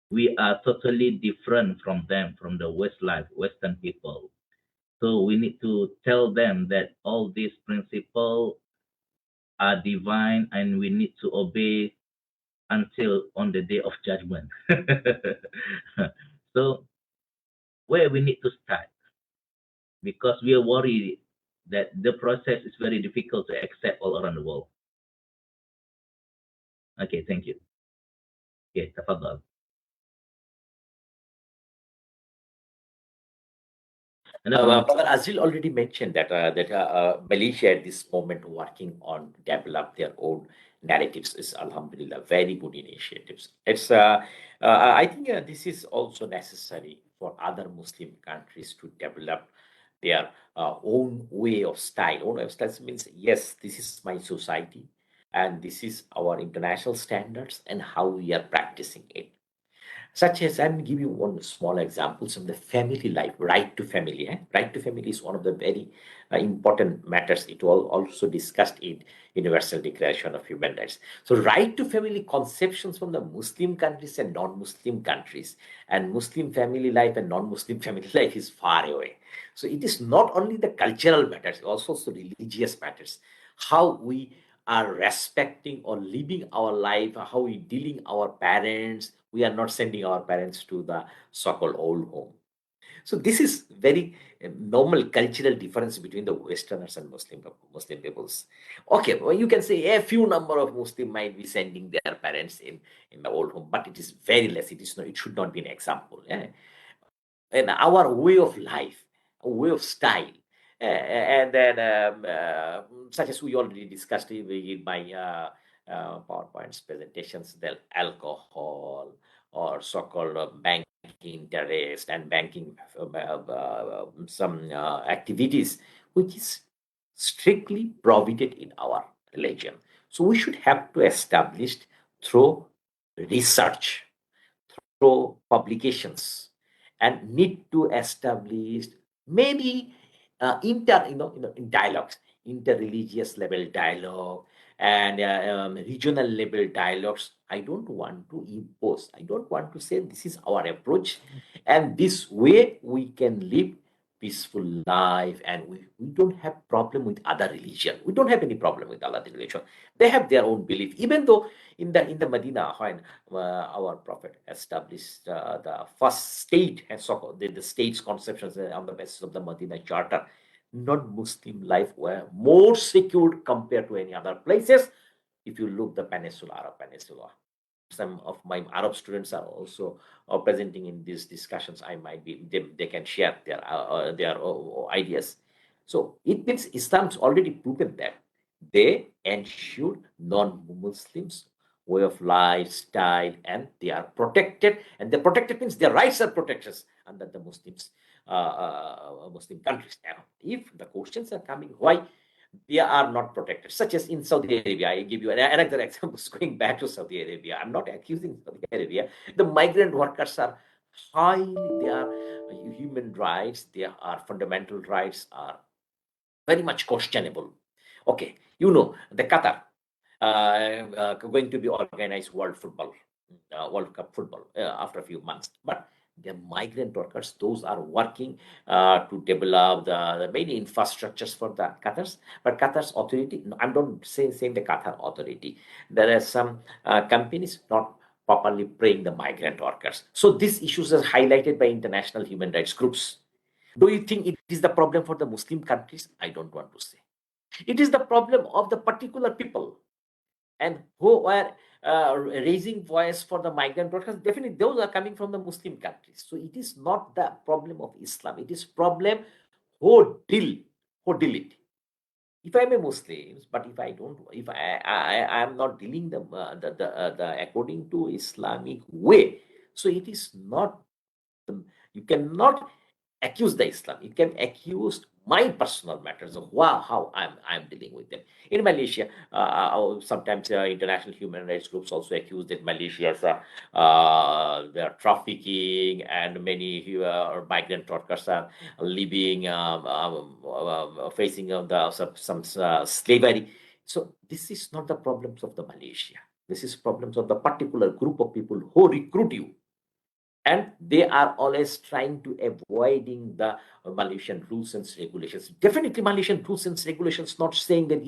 We are totally different from them, from the Western people. So we need to tell them that all these principles are divine and we need to obey until on the day of judgment. So where we need to start? Because we are worried that the process is very difficult to accept all around the world. Okay, thank you. Okay, tafadhal. Brother Azil already mentioned that Malaysia at this moment working on develop their own narratives is Alhamdulillah very good initiatives. It's I think this is also necessary for other Muslim countries to develop their own way of style. Own way of style means yes, this is my society, and this is our international standards, and how we are practicing it. Such as, I'm give you one small examples of the family life, right to family. Right to family is one of the very important matters. It was also discussed in Universal Declaration of Human Rights. So right to family conceptions from the Muslim countries and non-Muslim countries, and Muslim family life and non-Muslim family life is far away. So it is not only the cultural matters, also the religious matters. How we are respecting or living our life, how we dealing our parents. We are not sending our parents to the so-called old home. So this is very normal cultural difference between the Westerners and Muslim peoples. Okay, well, you can say a few number of Muslim might be sending their parents in the old home, but it is very less. It is not. It should not be an example. And our way of life, way of style. And then, such as we already discussed in my PowerPoint's presentations, the alcohol or so-called banking interest and banking some activities, which is strictly prohibited in our religion. So we should have to establish through research, through publications, and need to establish maybe in dialogues, interreligious level dialogue, and regional level dialogues. I don't want to impose. I don't want to say this is our approach, and this way we can live peaceful life, and we don't have problem with other religion. We don't have any problem with other religion. They have their own belief, even though in the Medina, when our Prophet established the first state, and so the state's conceptions on the basis of the Medina Charter, non-Muslim life were more secured compared to any other places. If you look the peninsula, Arab Peninsula, some of my Arab students are also presenting in these discussions. I might be they can share their ideas. So it means Islam's already proven that they ensure non-Muslims way of lifestyle, and they are protected. And the protected means their rights are protected under the Muslim countries. Now, if the questions are coming, why they are not protected, such as in Saudi Arabia. I give you another example. Going back to Saudi Arabia, I'm not accusing Saudi Arabia. The migrant workers are highly, their human rights, their fundamental rights are very much questionable. Okay, the Qatar going to be organized World Cup football after a few months, but the migrant workers, those are working to develop the many infrastructures for the Qatar's. But Qatar's authority, I'm not saying the Qatar authority. There are some companies not properly paying the migrant workers. So these issues are highlighted by international human rights groups. Do you think it is the problem for the Muslim countries? I don't want to say. It is the problem of the particular people, and who are raising voice for the migrant workers. Definitely, those are coming from the Muslim countries. So it is not the problem of Islam. It is problem who deal it. If I'm a Muslim, but if I don't, if I am not dealing the according to Islamic way, so it is not. You cannot accuse the Islam. You can accuse my personal matters of how I'm dealing with them. In Malaysia, sometimes international human rights groups also accuse that Malaysia is they are trafficking, and many migrant workers are living facing some slavery. So this is not the problems of the Malaysia. This is problems of the particular group of people who recruit you, and they are always trying to avoiding the Malaysian rules and regulations. Definitely, Malaysian rules and regulations not saying that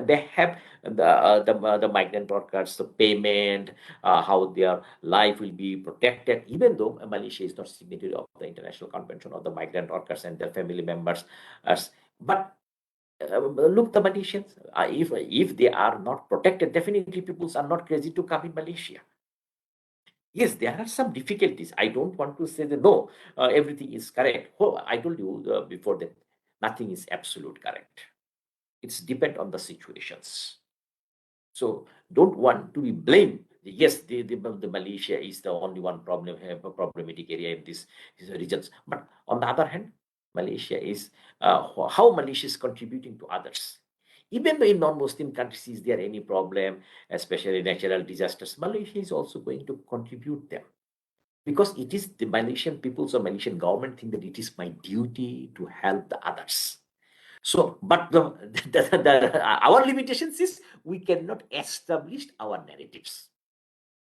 they have the migrant workers, the payment, how their life will be protected. Even though Malaysia is not signatory of the International Convention of the Migrant Workers and their family members, but look, the Malaysians, if they are not protected, definitely people are not crazy to come in Malaysia. Yes, there are some difficulties. I don't want to say that no, everything is correct. Oh, I told you before that nothing is absolute correct. It's depend on the situations. So don't want to be blamed. Yes, the Malaysia is the only one problematic area in these regions. But on the other hand, Malaysia is how Malaysia is contributing to others. Even though in non-Muslim countries is there any problem, especially natural disasters, Malaysia is also going to contribute them because it is the Malaysian peoples or Malaysian government think that it is my duty to help the others. So, but our limitations is we cannot establish our narratives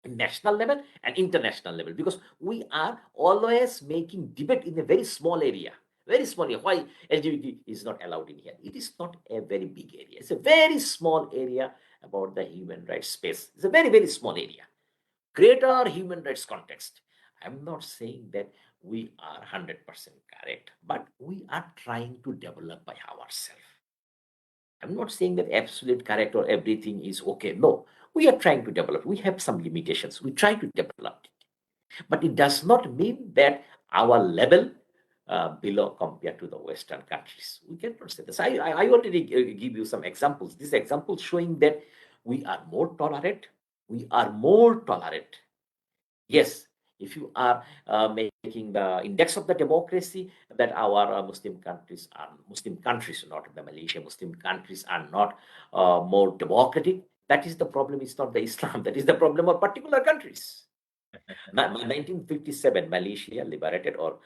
in national level and international level because we are always making debate in a very small area. Very small area. Why LGBT is not allowed in here? It is not a very big area. It's a very small area about the human rights space. It's a very, very small area. Greater human rights context. I'm not saying that we are 100% correct, but we are trying to develop by ourselves. I'm not saying that absolute correct or everything is okay. No, we are trying to develop. We have some limitations. We try to develop it. But it does not mean that our level below compared to the Western countries. We cannot say this. I already give you some examples. These examples showing that we are more tolerant. We are more tolerant. Yes, if you are making the index of the democracy, that our Muslim countries, not the Malaysia, Muslim countries are not more democratic. That is the problem. It's not the Islam. That is the problem of particular countries. 1957, Malaysia liberated or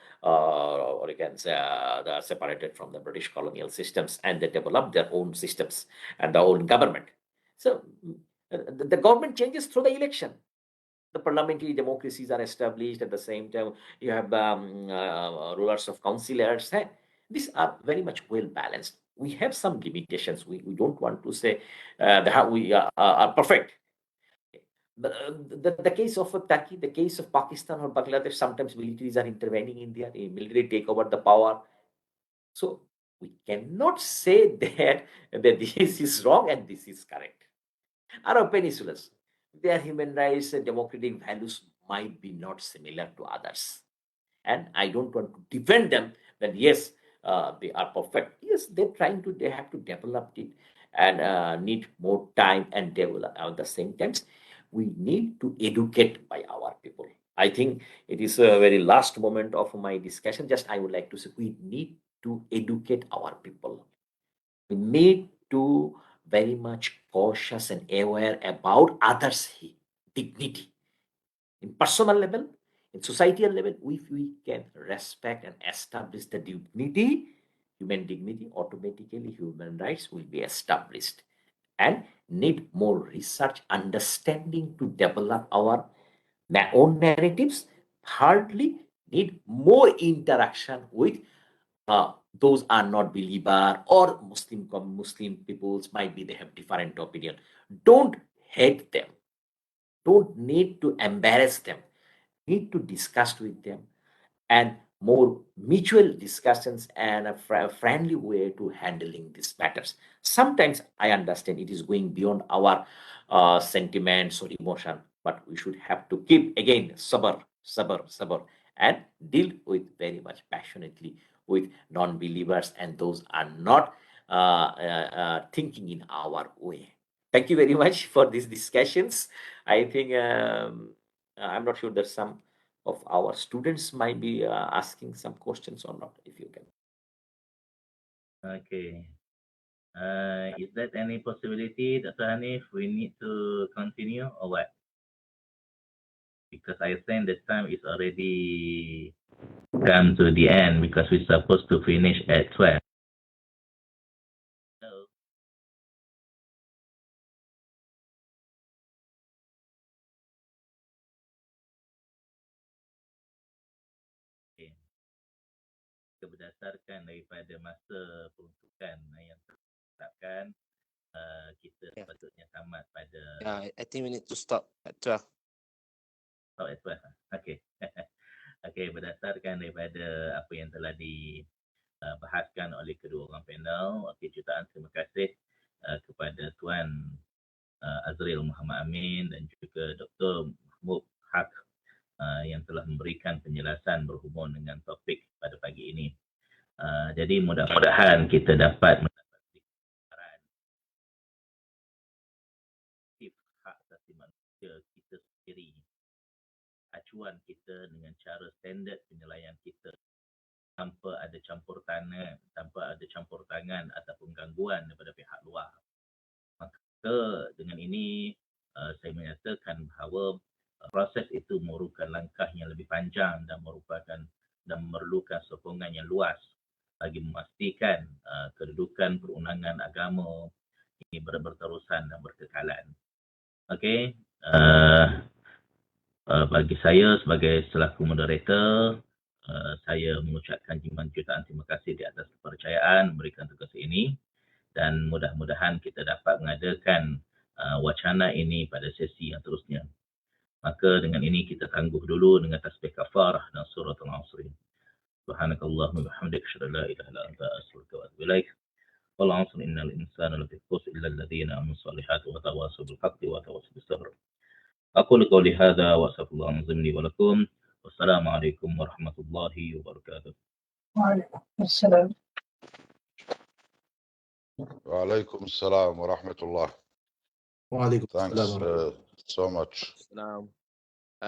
you can say separated from the British colonial systems, and they developed their own systems and their own government. So the government changes through the election. The parliamentary democracies are established. At the same time, you have rulers of councillors. These are very much well balanced. We have some limitations. We don't want to say that we are perfect. The case of Turkey, the case of Pakistan or Bangladesh, sometimes militaries are intervening in there. Military take over the power. So we cannot say that this is wrong and this is correct. Arab peninsulas, their human rights and democratic values might be not similar to others. And I don't want to defend them that yes, they are perfect. Yes, they have to develop it and need more time and develop. At the same time, we need to educate by our people. I think it is a very last moment of my discussion. Just I would like to say we need to educate our people. We need to very much cautious and aware about others' dignity in personal level, in societal level. If we can respect and establish the dignity, human dignity, automatically human rights will be established. And need more research, understanding to develop our own narratives. Hardly need more interaction with those are not believer or Muslim peoples might be they have different opinion. Don't hate them. Don't need to embarrass them. Need to discuss with them and more mutual discussions and a friendly way to handling these matters. Sometimes I understand it is going beyond our sentiments or emotion, but we should have to keep again sabr, and deal with very much passionately with non-believers and those are not thinking in our way. Thank you very much for these discussions. I think I'm not sure there's some of our students might be asking some questions or not, if you can. Okay. Is that any possibility, Dr. Hanif, we need to continue or what? Because I think the time is already come to the end because we're supposed to finish at 12. So, okay. Berdasarkan daripada masa peruntukan yang ditetapkan, kita sepatutnya tamat pada I think we need to stop at 12. stop at 12. Okay. Okay, berdasarkan daripada apa yang telah dibahaskan oleh kedua orang panel, okay, jutaan terima kasih kepada Tuan Azril Muhammad Amin dan juga Dr. Mahmud Haq yang telah memberikan penjelasan berhubung dengan topik pada pagi ini. Jadi mudah-mudahan kita dapat mendapati kebenaran hak asasi manusia kita sendiri, acuan kita dengan cara standard penilaian kita tanpa ada campur tangan ataupun gangguan daripada pihak luar. Maka dengan ini saya menyatakan bahawa proses itu memerlukan langkah yang lebih panjang dan memerlukan sokongan yang luas bagi memastikan kedudukan perundangan agama ini berterusan dan berkekalan. Okey, bagi saya sebagai selaku moderator, saya mengucapkan jutaan terima kasih di atas kepercayaan memberikan tugas ini, dan mudah-mudahan kita dapat mengadakan wacana ini pada sesi yang terusnya. Maka dengan ini kita tangguh dulu dengan tasbih kafarah dan surah Al-Asr. Subhanakallahumma wa bihamdika asyhadu an la ilaha illa anta astaghfiruka wa atubu ilaik. Wal 'asri innal insana lafi khusr illa alladhina amanu salihati wa tawassaw bil haqqi wa tawassaw bis sabr. أقول قولي هذا وأستغفر الله العظيم لي ولكم والسلام عليكم ورحمة الله وبركاته. وعليكم السلام. وعليكم السلام ورحمة الله. Waalaikumsalam Thanks warahmatullahi so much. Salam.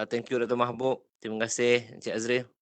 Thank you Dr. Mahbub. Terima kasih Encik Azril.